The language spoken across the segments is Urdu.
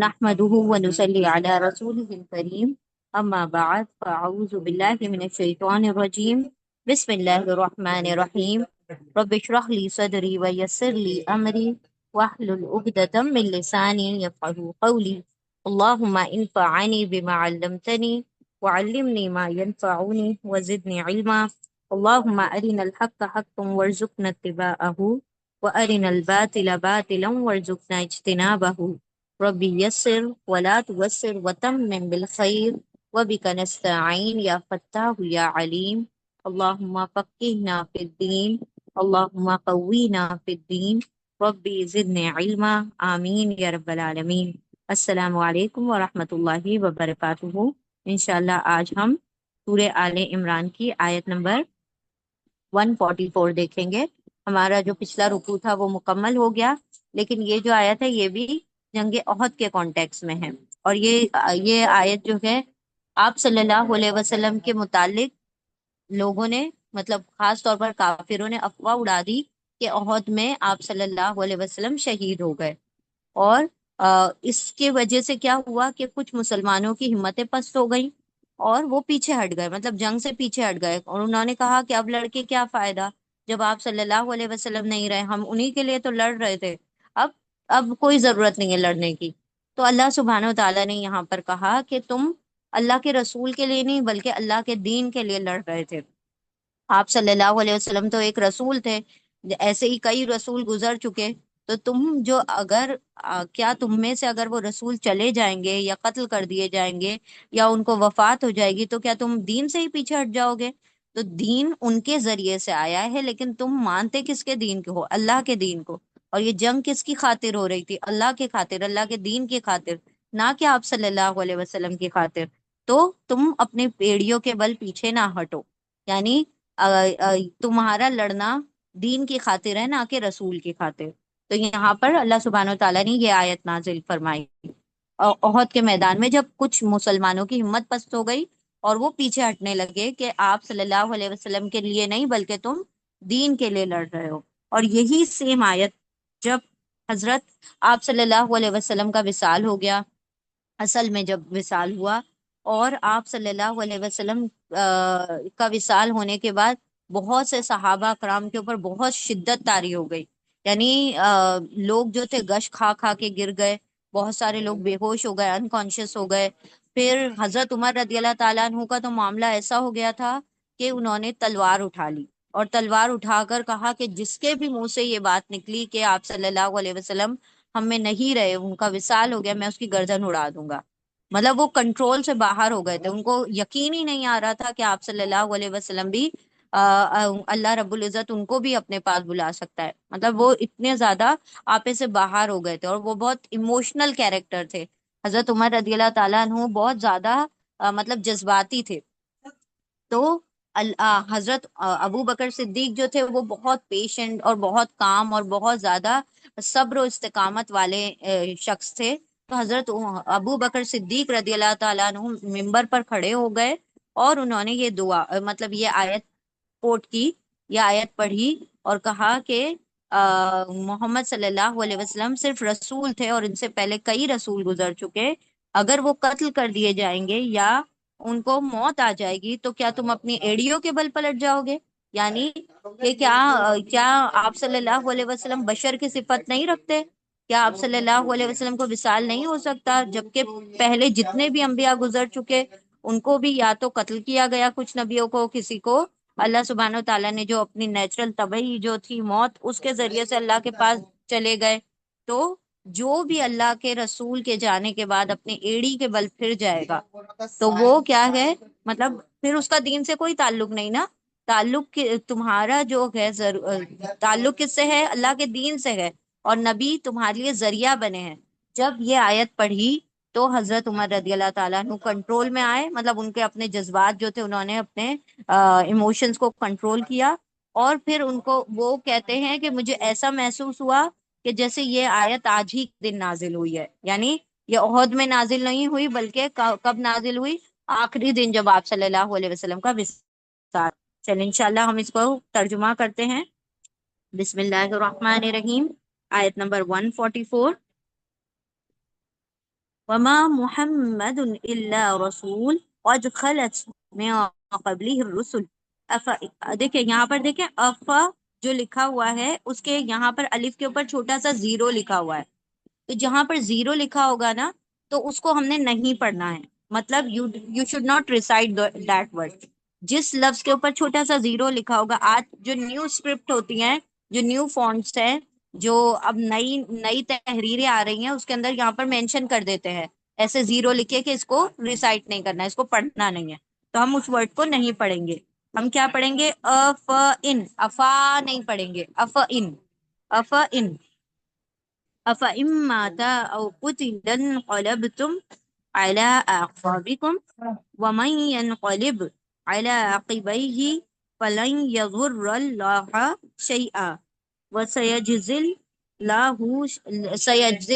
نحمده ونصلي على رسوله الكريم أما بعد فأعوذ بالله من الشيطان الرجيم بسم الله الرحمن الرحيم رب اشرح لي صدري ويسر لي أمري واحلل عقدة من لساني يفقهوا قولي اللهم انفعني بما علمتني وعلمني ما ينفعني وزدني علما اللهم أرنا الحق حقا وارزقنا اتباعه وأرنا الباطل باطلا وارزقنا اجتنابه ربي يسر ولا توسر وتمم بالخير وبك نستعين يا فتاح يا عليم اللهم فقهنا في الدين اللهم قوينا في الدين ربی زدنی علما آمین یا رب العالمین۔ السلام علیکم ورحمۃ اللہ وبرکاتہ۔ انشاءاللہ آج ہم سورہ آل عمران کی آیت نمبر 144 دیکھیں گے۔ ہمارا جو پچھلا رکوع تھا وہ مکمل ہو گیا، لیکن یہ جو آیت ہے یہ بھی جنگ احد کے کانٹیکس میں ہے، اور یہ آیت جو ہے آپ صلی اللہ علیہ وسلم کے متعلق لوگوں نے، مطلب خاص طور پر کافروں نے افواہ اڑا دی کہ احد میں آپ صلی اللہ علیہ وسلم شہید ہو گئے، اور اس کے وجہ سے کیا ہوا کہ کچھ مسلمانوں کی ہمتیں پست ہو گئیں اور وہ پیچھے ہٹ گئے، مطلب جنگ سے پیچھے ہٹ گئے، اور انہوں نے کہا کہ اب لڑ کے کیا فائدہ جب آپ صلی اللہ علیہ وسلم نہیں رہے، ہم انہی کے لیے تو لڑ رہے تھے، اب اب کوئی ضرورت نہیں ہے لڑنے کی۔ تو اللہ سبحانہ و تعالیٰ نے یہاں پر کہا کہ تم اللہ کے رسول کے لیے نہیں بلکہ اللہ کے دین کے لیے لڑ رہے تھے۔ آپ صلی اللہ علیہ وسلم تو ایک رسول تھے، ایسے ہی کئی رسول گزر چکے، تو تم جو اگر کیا تم میں سے اگر وہ رسول چلے جائیں گے یا قتل کر دیے جائیں گے یا ان کو وفات ہو جائے گی تو کیا تم دین سے ہی پیچھے ہٹ جاؤ گے؟ تو دین ان کے ذریعے سے آیا ہے، لیکن تم مانتے کس کے دین کو ہو؟ اللہ کے دین کو۔ اور یہ جنگ کس کی خاطر ہو رہی تھی؟ اللہ کے خاطر، اللہ کے دین کی خاطر، نہ کہ آپ صلی اللہ علیہ وسلم کی خاطر۔ تو تم اپنے پیڑیوں کے بل پیچھے نہ ہٹو، یعنی تمہارا لڑنا دین کی خاطر ہے نہ کہ رسول کی خاطر۔ تو یہاں پر اللہ سبحانہ و تعالیٰ نے یہ آیت نازل فرمائی احد کے میدان میں، جب کچھ مسلمانوں کی ہمت پست ہو گئی اور وہ پیچھے ہٹنے لگے کہ آپ صلی اللہ علیہ وسلم کے لیے نہیں بلکہ تم دین کے لیے لڑ رہے ہو۔ اور یہی سیم آیت جب حضرت آپ صلی اللہ علیہ وسلم کا وصال ہو گیا، اصل میں جب وصال ہوا اور آپ صلی اللہ علیہ وسلم کا وصال ہونے کے بعد بہت سے صحابہ کرام کے اوپر بہت شدت طاری ہو گئی، یعنی لوگ جو تھے گش کھا کھا کے گر گئے، بہت سارے لوگ بے ہوش ہو گئے، انکانشیس ہو گئے۔ پھر حضرت عمر رضی اللہ تعالیٰ عنہ کا تو معاملہ ایسا ہو گیا تھا کہ انہوں نے تلوار اٹھا لی اور تلوار اٹھا کر کہا کہ جس کے بھی منہ سے یہ بات نکلی کہ آپ صلی اللہ علیہ وسلم ہم میں نہیں رہے، ان کا وصال ہو گیا، میں اس کی گردن اڑا دوں گا۔ مطلب وہ کنٹرول سے باہر ہو گئے تھے، ان کو یقین ہی نہیں آ رہا تھا کہ آپ صلی اللہ علیہ وسلم بھی اللہ رب العزت ان کو بھی اپنے پاس بلا سکتا ہے، مطلب وہ اتنے زیادہ آپے سے باہر ہو گئے تھے، اور وہ بہت ایموشنل کیریکٹر تھے۔ حضرت عمر رضی اللہ تعالیٰ عنہ بہت زیادہ مطلب جذباتی تھے۔ تو حضرت ابو بکر صدیق جو تھے وہ بہت پیشنٹ اور بہت کام اور بہت زیادہ صبر و استقامت والے شخص تھے۔ تو حضرت ابو بکر صدیق رضی اللہ تعالیٰ عنہ ممبر پر کھڑے ہو گئے اور انہوں نے یہ دعا مطلب یہ آیت کوٹ کی، یہ آیت پڑھی اور کہا کہ محمد صلی اللہ علیہ وسلم صرف رسول تھے اور ان سے پہلے کئی رسول گزر چکے، اگر وہ قتل کر دیے جائیں گے یا ان کو موت آ جائے گی تو کیا تم اپنی ایڑیوں کے بل پلٹ جاؤ گے؟ یعنی کہ کیا آپ صلی اللہ علیہ وسلم بشر کی صفت نہیں رکھتے؟ کیا آپ صلی اللہ علیہ وسلم کو وصال نہیں ہو سکتا؟ جبکہ پہلے جتنے بھی انبیاء گزر چکے ان کو بھی یا تو قتل کیا گیا، کچھ نبیوں کو، کسی کو اللہ سبحانہ و تعالیٰ نے جو اپنی نیچرل طبعی جو تھی موت، اس کے ذریعے سے اللہ کے پاس چلے گئے۔ تو جو بھی اللہ کے رسول کے جانے کے بعد اپنی ایڑی کے بل پھر جائے گا تو وہ کیا ہے، مطلب پھر اس کا دین سے کوئی تعلق نہیں نا، تعلق تمہارا جو ہے تعلق کس سے ہے؟ اللہ کے دین سے ہے، اور نبی تمہارے لیے ذریعہ بنے ہیں۔ جب یہ آیت پڑھی تو حضرت عمر رضی اللہ تعالیٰ عنہ کنٹرول میں آئے، مطلب ان کے اپنے جذبات جو تھے انہوں نے اپنے ایموشنز کو کنٹرول کیا، اور پھر ان کو وہ کہتے ہیں کہ مجھے ایسا محسوس ہوا کہ جیسے یہ آیت آج ہی دن نازل ہوئی ہے، یعنی یہ عہد میں نازل نہیں ہوئی بلکہ کب نازل ہوئی؟ آخری دن جب آپ صلی اللہ علیہ وسلم کا وصال۔ چلیں انشاءاللہ ہم اس کو ترجمہ کرتے ہیں۔ بسم اللہ الرحمن الرحیم، آیت نمبر 144۔ وما محمد الا رسول قد خلت من قبله الرسل اف دیکھیں یہاں پر دیکھیں اف جو لکھا ہوا ہے اس کے یہاں پر الف کے اوپر چھوٹا سا زیرو لکھا ہوا ہے، تو جہاں پر زیرو لکھا ہوگا نا تو اس کو ہم نے نہیں پڑھنا ہے، مطلب you should not recite that word. جس لفظ کے اوپر چھوٹا سا زیرو لکھا ہوگا، آج جو نیو اسکرپٹ ہوتی ہیں، جو نیو فونٹس ہیں، جو اب نئی نئی تحریریں آ رہی ہیں، اس کے اندر یہاں پر مینشن کر دیتے ہیں ایسے زیرو لکھے کہ اس کو ریسائٹ نہیں کرنا ہے، اس کو پڑھنا نہیں ہے، تو ہم اس ورڈ کو نہیں پڑھیں گے۔ ہم کیا پڑھیں گے؟ اف ان، افا نہیں پڑھیں گے، اف ان، اف ان، افإن مات أو قتل انقلبتم على أعقابكم ومن ينقلب على عقبيه فلن يضر الله شيئا وسيجزي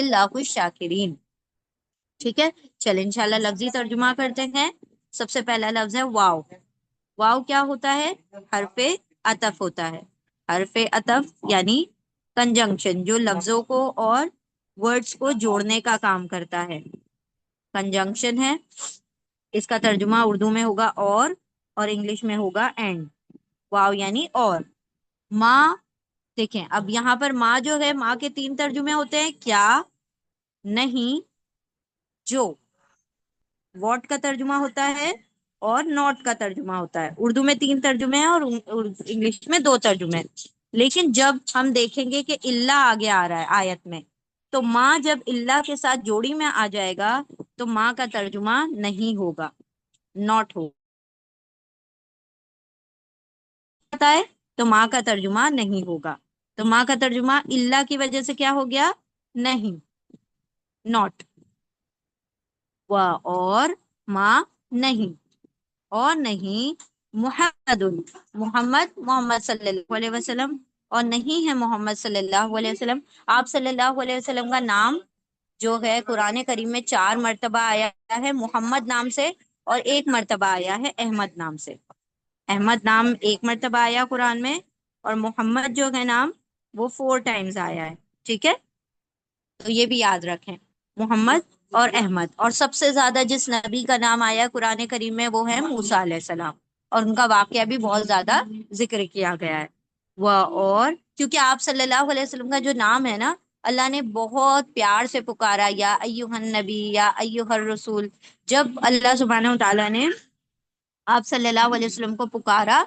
الله الشاکرین۔ ٹھیک ہے، چلیں انشاءاللہ لفظی ترجمہ کرتے ہیں۔ سب سے پہلا لفظ ہے واو۔ واو کیا ہوتا ہے؟ حرف عطف ہوتا ہے۔ حرف عطف یعنی کنجنکشن، جو لفظوں کو اور ورڈز کو جوڑنے کا کام کرتا ہے، کنجنکشن ہے۔ اس کا ترجمہ اردو میں ہوگا اور انگلش میں ہوگا اینڈ۔ واو یعنی اور۔ ماں، دیکھیں اب یہاں پر ماں جو ہے، ماں کے تین ترجمے ہوتے ہیں: کیا، نہیں، جو۔ واٹ کا ترجمہ ہوتا ہے اور ناٹ کا ترجمہ ہوتا ہے۔ اردو میں تین ترجمے ہیں اور انگلش میں دو ترجمے ہیں۔ لیکن جب ہم دیکھیں گے کہ اللہ آگے آ رہا ہے آیت میں، تو ماں جب اللہ کے ساتھ جوڑی میں آ جائے گا تو ماں کا ترجمہ نہیں ہوگا، ناٹ ہوتا ہے، تو ماں کا ترجمہ نہیں ہوگا۔ تو ماں کا ترجمہ اللہ کی وجہ سے کیا ہو گیا؟ نہیں، ناٹ۔ اور ماں نہیں، اور نہیں محمد، محمد، محمد صلی اللہ علیہ وسلم، اور نہیں ہے محمد صلی اللہ علیہ وسلم۔ آپ صلی اللہ علیہ وسلم کا نام جو ہے قرآن کریم میں 4 مرتبہ آیا ہے محمد نام سے، اور 1 مرتبہ آیا ہے احمد نام سے۔ احمد نام 1 مرتبہ آیا قرآن میں، اور محمد جو ہے نام وہ 4 ٹائمز آیا ہے۔ ٹھیک ہے، تو یہ بھی یاد رکھیں، محمد اور احمد۔ اور سب سے زیادہ جس نبی کا نام آیا ہے قرآن کریم میں وہ ہے موسیٰ علیہ السلام، اور ان کا واقعہ بھی بہت زیادہ ذکر کیا گیا ہے۔ وہ اور کیونکہ آپ صلی اللہ علیہ وسلم کا جو نام ہے نا، اللہ نے بہت پیار سے پکارا، یا ایھا النبی، یا ایھا الرسول۔ جب اللہ سبحانہ و تعالیٰ نے آپ صلی اللہ علیہ وسلم کو پکارا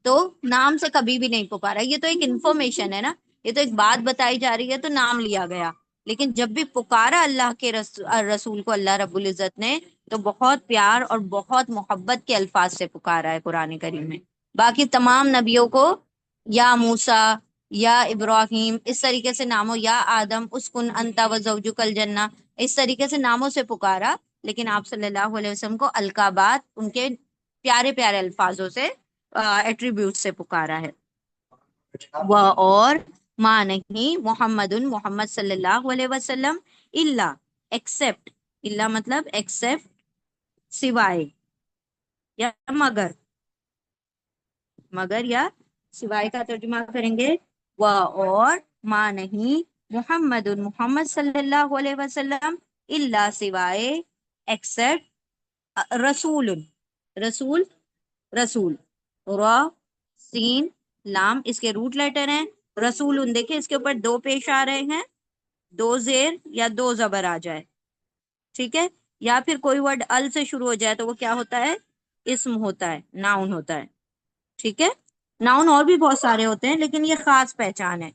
تو نام سے کبھی بھی نہیں پکارا۔ یہ تو ایک انفارمیشن ہے نا، یہ تو ایک بات بتائی جا رہی ہے تو نام لیا گیا، لیکن جب بھی پکارا اللہ کے رسول کو اللہ رب العزت نے، تو بہت پیار اور بہت محبت کے الفاظ سے پکارا ہے قرآن کریم میں۔ باقی تمام نبیوں کو یا موسیٰ، یا ابراہیم، اس طریقے سے ناموں، یا آدم اسکن انت و زوجک الجنہ، اس طریقے سے ناموں سے پکارا، لیکن آپ صلی اللہ علیہ وسلم کو القابات، ان کے پیارے پیارے الفاظوں سے، ایٹریبیوٹ سے پکارا ہے۔ وہ اور ماں نہیں محمد، محمد صلی اللہ علیہ وسلم، اللہ ایکسپٹ، اللہ مطلب ایکسپٹ، سوائے، یا مگر، مگر یا سوائے کا ترجمہ کریں گے۔ وہ اور ماں نہیں محمد، محمد صلی اللہ علیہ وسلم، اللہ سوائے، ایکسپٹ، رسول، رسول، رسول، را، سین، لام اس کے روٹ لیٹر ہیں۔ رسول، دیکھیں اس کے اوپر 2 پیش آ رہے ہیں، 2 زیر یا 2 زبر آ جائے، ٹھیک ہے، یا پھر کوئی ورڈ ال سے شروع ہو جائے تو وہ کیا ہوتا ہے؟ اسم ہوتا ہے، ناؤن ہوتا ہے۔ ٹھیک ہے، ناؤن اور بھی بہت سارے ہوتے ہیں لیکن یہ خاص پہچان ہے۔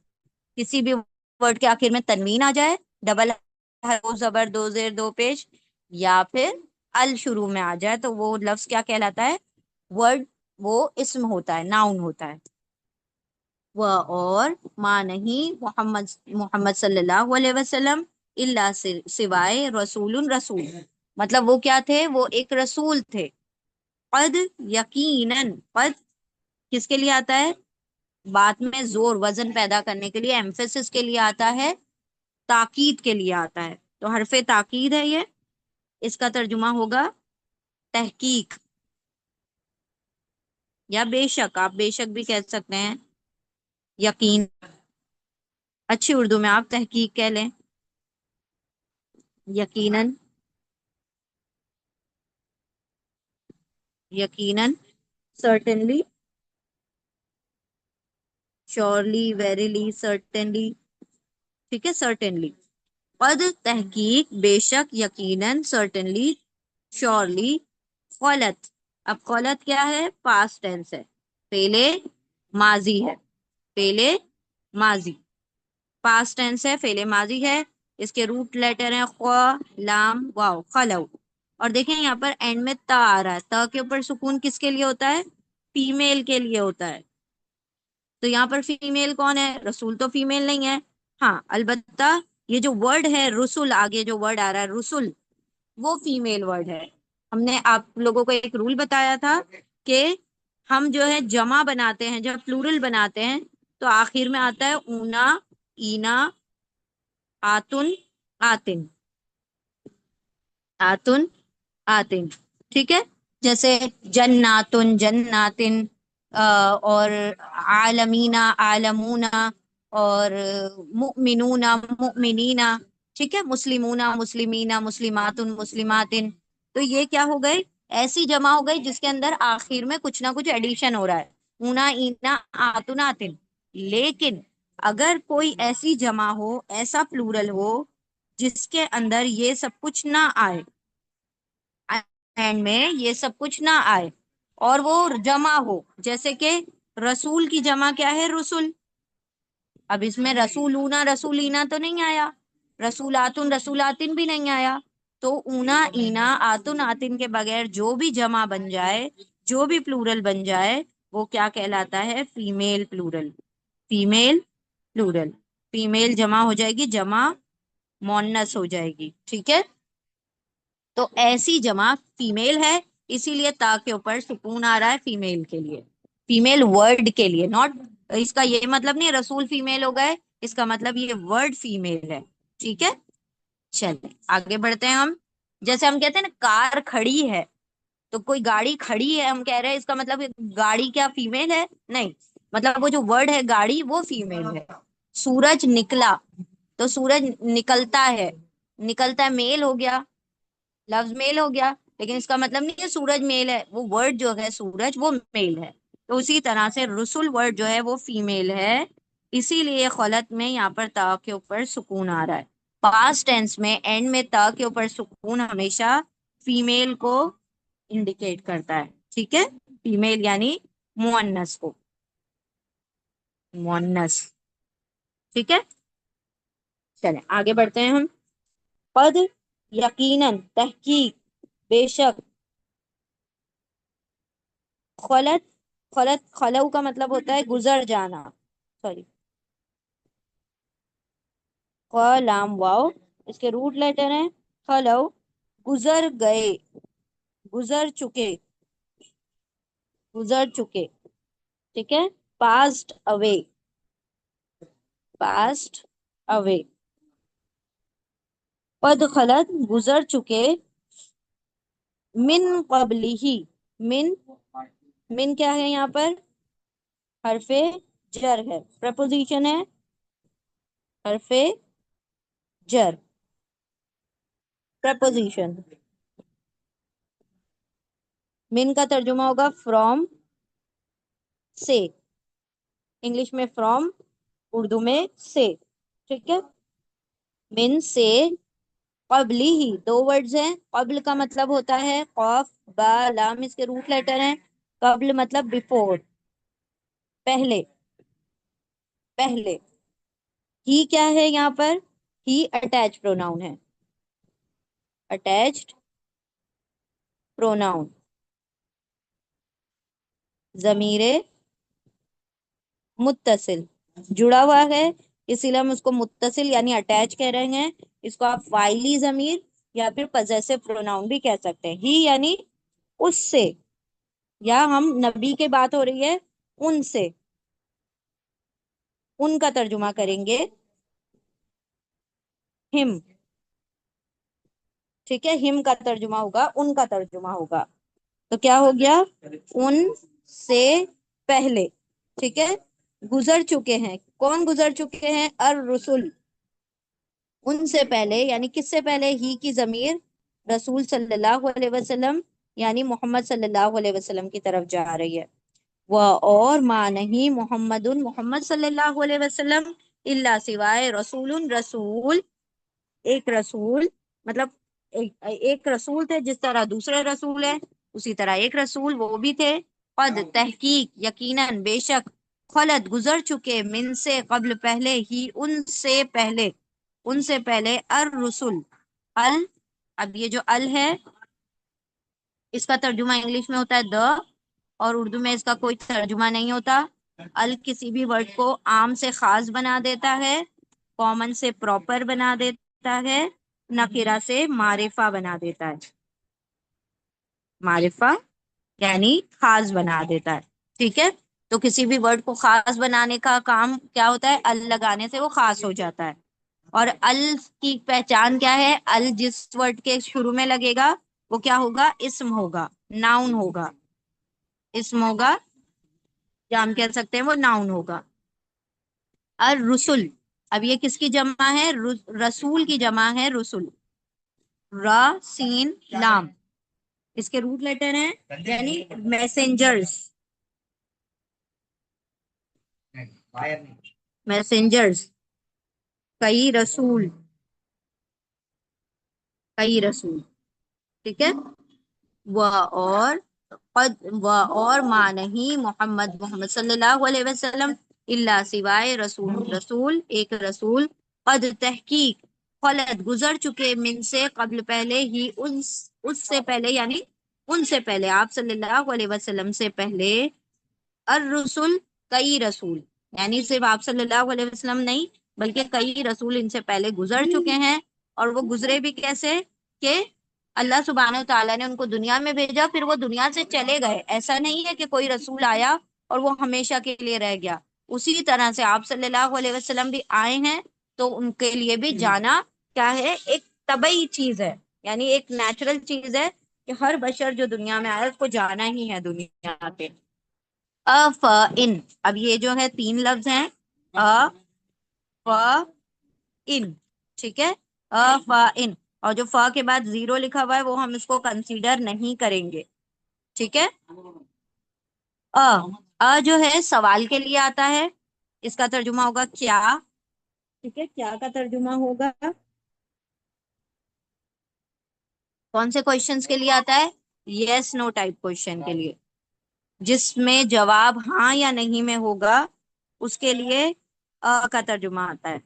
کسی بھی ورڈ کے آخر میں تنوین آ جائے، ڈبل، 2 زبر، 2 زیر، 2 پیش، یا پھر ال شروع میں آ جائے تو وہ لفظ کیا کہلاتا ہے؟ ورڈ، وہ اسم ہوتا ہے، ناؤن ہوتا ہے۔ وہ اور ماں نہیں محمد، محمد صلی اللہ علیہ وسلم، اللہ سوائے، رسول، رسول، مطلب وہ کیا تھے؟ وہ ایک رسول تھے۔ قد، یقیناً، قد کس کے لیے آتا ہے؟ بات میں زور، وزن پیدا کرنے کے لیے، ایمفیسس کے لیے آتا ہے، تاکید کے لیے آتا ہے، تو حرف تاکید ہے یہ۔ اس کا ترجمہ ہوگا تحقیق، یا بے شک، آپ بے شک بھی کہہ سکتے ہیں، یقین، اچھی اردو میں آپ تحقیق کہہ لیں، یقیناً۔ یقیناً، certainly, surely, verily, certainly. ٹھیک ہے، certainly. قد تحقیق، بے شک، یقیناً، certainly, surely. خلط، اب خلط کیا ہے؟ past tense ہے، پہلے ماضی ہے، پہلے ماضی، past tense ہے، فعل ماضی ہے، اس کے روٹ لیٹر ہیں خوا، لام، واو، خلو. اور دیکھیں یہاں پر اینڈ میں تا آ رہا ہے، تا کے اوپر سکون کس کے لیے ہوتا ہے؟ فیمیل کے لیے ہوتا ہے. تو یہاں پر فیمیل کون ہے؟ رسول تو فیمیل نہیں ہے. ہاں البتہ یہ جو ورڈ ہے رسول، آگے جو ورڈ آ رہا ہے رسول، وہ فیمیل ورڈ ہے. ہم نے آپ لوگوں کو ایک رول بتایا تھا کہ ہم جو ہے جمع بناتے ہیں، جب پلورل بناتے ہیں تو آخر میں آتا ہے اونا، اینا، آتن، آتن، آتن، آتن. ٹھیک ہے، جیسے جناتن، جناتن، اور عالمینا، عالمونا، اور مؤمنون، مؤمنینا. ٹھیک ہے، مسلمون، مسلمینا، مسلمات، مسلماتن. تو یہ کیا ہو گئے؟ ایسی جمع ہو گئی جس کے اندر آخر میں کچھ نہ کچھ ایڈیشن ہو رہا ہے، اونا، اینا، آتن، آتن. لیکن اگر کوئی ایسی جمع ہو، ایسا پلورل ہو جس کے اندر یہ سب کچھ نہ آئے، اینڈ میں یہ سب کچھ نہ آئے، اور وہ جمع ہو، جیسے کہ رسول کی جمع کیا ہے؟ رسول. اب اس میں رسولونا، رسولینا تو نہیں آیا، رسولاتن، رسولاتن بھی نہیں آیا. تو اونا، اینا، آتن، آتن کے بغیر جو بھی جمع بن جائے، جو بھی پلورل بن جائے، وہ کیا کہلاتا ہے؟ Female plural. Female plural, female جمع ہو جائے گی، جمع مونس ہو جائے گی. ٹھیک ہے، تو ایسی جمع فیمیل ہے، اسی لیے تا کے اوپر سکون آ رہا ہے فیمیل کے لیے، فیمیل ورڈ کے لیے. ناٹ، اس کا یہ مطلب نہیں رسول فیمیل ہو گئے، اس کا مطلب یہ ورڈ فیمیل ہے. ٹھیک ہے، چلیں آگے بڑھتے ہیں ہم. جیسے ہم کہتے ہیں نا کار کھڑی ہے، تو کوئی گاڑی کھڑی ہے ہم کہہ رہے ہیں، اس کا مطلب گاڑی کیا فیمیل ہے؟ نہیں، مطلب وہ جو ورڈ ہے گاڑی، وہ فیمیل ہے. سورج نکلا، تو سورج نکلتا ہے، نکلتا ہے میل ہو گیا، لفظ میل ہو گیا، لیکن اس کا مطلب نہیں ہے سورج میل ہے، وہ ورڈ جو ہے سورج وہ میل ہے. تو اسی طرح سے رسول ورڈ جو ہے وہ فیمیل ہے، اسی لیے خلط میں یہاں پر تا کے اوپر سکون آ رہا ہے. پاسٹ ٹینس میں اینڈ میں تا کے اوپر سکون ہمیشہ فیمیل کو انڈیکیٹ کرتا ہے. ٹھیک ہے، فیمیل یعنی مؤنث کو، مؤنث. ٹھیک ہے، چلیں آگے بڑھتے ہیں ہم. قد، یقیناً، تحقیق، بے شک، خلط، خلط، خلو کا مطلب ہوتا ہے گزر جانا، سوری، لام واؤ، اس کے روٹ لیٹر ہیں خلو، گزر گئے، گزر چکے، گزر چکے. ٹھیک ہے، پاسڈ اوے، پاسڈ اوے. قد خلط، گزر چکے، من قبل ہی، من، من کیا ہے یہاں پر؟ حرف جر ہے، پریپوزیشن ہے، حرف جر، پریپوزیشن. من کا ترجمہ ہوگا فرام، سے، انگلش میں فرام، اردو میں سے. ٹھیک ہے، من سے، قبلی ہی، دو ورڈز ہیں. قبل کا مطلب ہوتا ہے قاف، با، لام، اس کے روٹ لیٹر ہیں. قبل مطلب بیفور، پہلے، پہلے. ہی کیا ہے یہاں پر؟ ہی اٹیچ پروناؤن ہے، اٹیچڈ پروناؤن، ضمیر متصل، جڑا ہوا ہے، اسی لیے ہم اس کو متصل یعنی اٹیچ کہہ رہے ہیں. اس کو آپ فاعلی ضمیر یا پھر پوزیسو پروناؤن بھی کہہ سکتے ہیں. ہی یعنی اس سے، یا ہم نبی کے بات ہو رہی ہے ان سے، ان کا ترجمہ کریں گے ہم. ٹھیک ہے، ہم کا ترجمہ ہوگا، ان کا ترجمہ ہوگا. تو کیا ہو گیا؟ ان سے پہلے. ٹھیک ہے، گزر چکے ہیں، کون گزر چکے ہیں؟ الرسل، ان سے پہلے، یعنی کس سے پہلے؟ ہی کی ضمیر رسول صلی اللہ علیہ وسلم یعنی محمد صلی اللہ علیہ وسلم کی طرف جا رہی ہے. وہ اور ماں نہیں محمد محمد صلی اللہ علیہ وسلم اللہ سوائے رسول رسول ایک رسول مطلب ایک رسول تھے جس طرح دوسرے رسول ہیں اسی طرح ایک رسول وہ بھی تھے. قد تحقیق یقیناً بے شک خلط گزر چکے من سے قبل پہلے ہی ان سے پہلے الرسل ال. اب یہ جو ال ہے اس کا ترجمہ انگلش میں ہوتا ہے the اور اردو میں اس کا کوئی ترجمہ نہیں ہوتا. ال کسی بھی ورڈ کو عام سے خاص بنا دیتا ہے کامن سے پراپر بنا دیتا ہے نکرہ سے معرفہ بنا دیتا ہے. معرفہ یعنی خاص بنا دیتا ہے. ٹھیک ہے تو کسی بھی ورڈ کو خاص بنانے کا کام کیا ہوتا ہے ال لگانے سے وہ خاص ہو جاتا ہے. اور ال کی پہچان کیا ہے ال جس ورڈ کے شروع میں لگے گا وہ کیا ہوگا اسم ہوگا ناؤن ہوگا اسم ہوگا یا ہم کہہ سکتے ہیں وہ ناؤن ہوگا. الرسل اب یہ کس کی جمع ہے رسول کی جمع ہے رسل را سین لام اس کے روٹ لیٹر ہیں یعنی میسنجرز میسنجرز کئی رسول. ٹھیک ہے وہ اور اور ماں نہیں محمد صلی اللہ علیہ وسلم اللہ سوائے رسول ایک رسول قد تحقیق خلط گزر چکے من سے قبل پہلے ہی اس سے پہلے یعنی ان سے پہلے آپ صلی اللہ علیہ وسلم سے پہلے الرسل کئی رسول یعنی صرف آپ صلی اللہ علیہ وسلم نہیں بلکہ کئی رسول ان سے پہلے گزر چکے ہیں. اور وہ گزرے بھی کیسے کہ اللہ سبحانہ و تعالیٰ نے ان کو دنیا میں بھیجا پھر وہ دنیا سے چلے گئے. ایسا نہیں ہے کہ کوئی رسول آیا اور وہ ہمیشہ کے لیے رہ گیا. اسی طرح سے آپ صلی اللہ علیہ وسلم بھی آئے ہیں تو ان کے لیے بھی جانا کیا ہے ایک طبعی چیز ہے یعنی ایک نیچرل چیز ہے کہ ہر بشر جو دنیا میں آیا اس کو جانا ہی ہے دنیا پہ. ان اب یہ جو ہے تین لفظ ہیں ان. ٹھیک ہے ان اور جو فا کے بعد زیرو لکھا ہوا ہے وہ ہم اس کو کنسیڈر نہیں کریں گے. ٹھیک ہے جو ہے سوال کے لیے آتا ہے اس کا ترجمہ ہوگا کیا. ٹھیک ہے کیا کا ترجمہ ہوگا کون سے کوشچنس کے لیے آتا ہے یس نو ٹائپ کوشچن کے لیے جس میں جواب ہاں یا نہیں میں ہوگا اس کے لیے کا ترجمہ آتا ہے.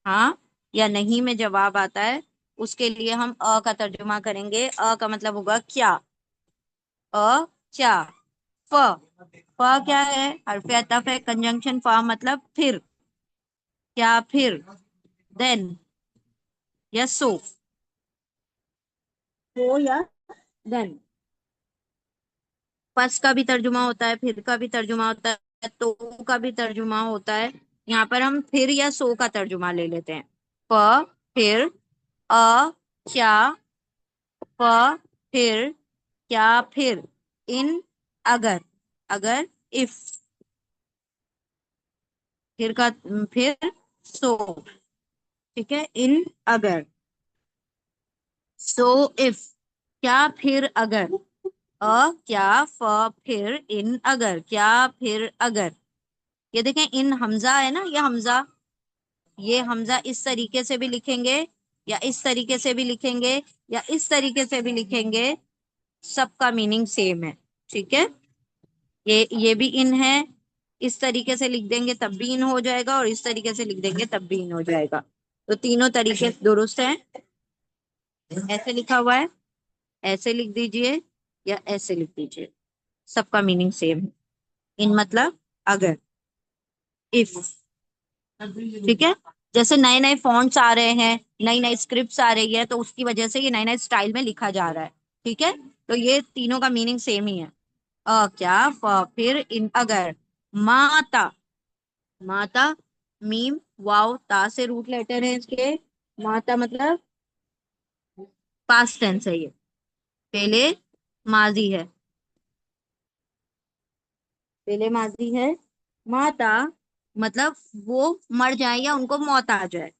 ہاں یا نہیں میں جواب آتا ہے اس کے لیے ہم کا ترجمہ کریں گے. کا مطلب ہوگا کیا کیا ف کیا ہے حرف عطف ہے کنجنکشن فا مطلب پھر کیا پھر دین یا سو یا دین. پس کا بھی ترجمہ ہوتا ہے پھر کا بھی ترجمہ ہوتا ہے تو کا بھی ترجمہ ہوتا ہے. یہاں پر ہم پھر یا سو کا ترجمہ لے لیتے ہیں. پھر کیا پھر کیا پھر ان اگر اف پھر سو. ٹھیک ہے ان اگر سو اف کیا پھر اگر کیا پھر ان اگر کیا پھر اگر. یہ دیکھیں ان حمزہ ہے نا یہ حمزہ اس طریقے سے بھی لکھیں گے یا اس طریقے سے بھی لکھیں گے یا اس طریقے سے بھی لکھیں گے سب کا میننگ سیم ہے. ٹھیک ہے یہ بھی ان ہے اس طریقے سے لکھ دیں گے تب بھی ان ہو جائے گا اور اس طریقے سے لکھ دیں گے تب بھی ان ہو جائے گا. تو تینوں طریقے درست ہیں. ایسے لکھا ہوا ہے ایسے لکھ دیجئے یا ایسے لکھ دیجئے سب کا میننگ سیم ہے. ان مطلب اگر اف. ٹھیک ہے جیسے نئے نئے فونٹس آ رہے ہیں نئی نئی اسکرپٹس آ رہی ہے تو اس کی وجہ سے یہ نئے نئے اسٹائل میں لکھا جا رہا ہے. ٹھیک ہے تو یہ تینوں کا میننگ سیم ہی ہے. کیا پھر ان اگر ماتا میم واو تا سے روٹ لیٹر ہے اس کے. ماتا مطلب پاسٹ ٹینس ہے یہ پہلے ماضی ہے ماتا مطلب وہ مر جائے یا ان کو موت آ جائے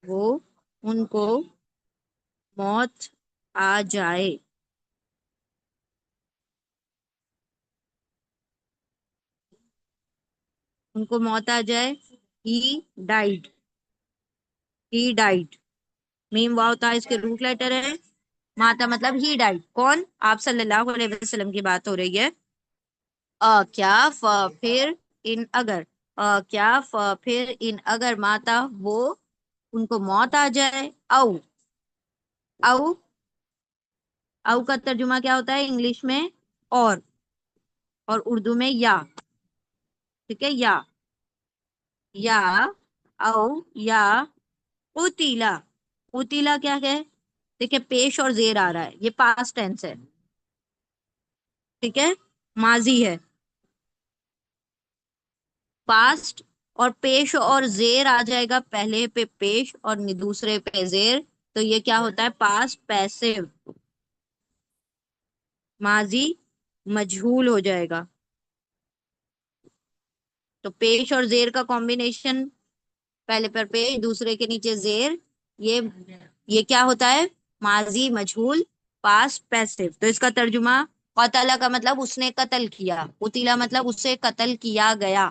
وہ ان کو موت آ جائے. ان کو موت آ جائے. ہی ڈائڈ. ہی ڈائڈ. میم واو تا اس کے روٹ لیٹر ہے. ماتا مطلب ہی ڈائڈ. کون؟ آپ صلی اللہ علیہ وسلم کی بات ہو رہی ہے. کیا پھر ان اگر. کیا پھر ان اگر ماتا وہ ان کو موت آ جائے. او. او. او کا ترجمہ کیا ہوتا ہے انگلش میں؟ اور اردو میں یا. ٹھیک ہے، یا. یا. او. یا. قتیلا. قتیلا کیا ہے؟ دیکھیں پیش اور زیر آ رہا ہے، یہ پاسٹ ٹینس ہے. ٹھیک ہے، ماضی ہے. پاسٹ اور پیش اور زیر آ جائے گا، پہلے پہ پیش اور دوسرے پہ زیر، تو یہ کیا ہوتا ہے؟ Past passive. ماضی مجہول ہو جائے گا. تو پیش اور زیر کا کمبینیشن، پہلے پر پیش دوسرے کے نیچے زیر، یہ یہ کیا ہوتا ہے؟ ماضی مجہول، پاسٹ پیسو. تو اس کا ترجمہ قتل کا مطلب اس نے قتل کیا، قتیلا مطلب اسے قتل کیا گیا.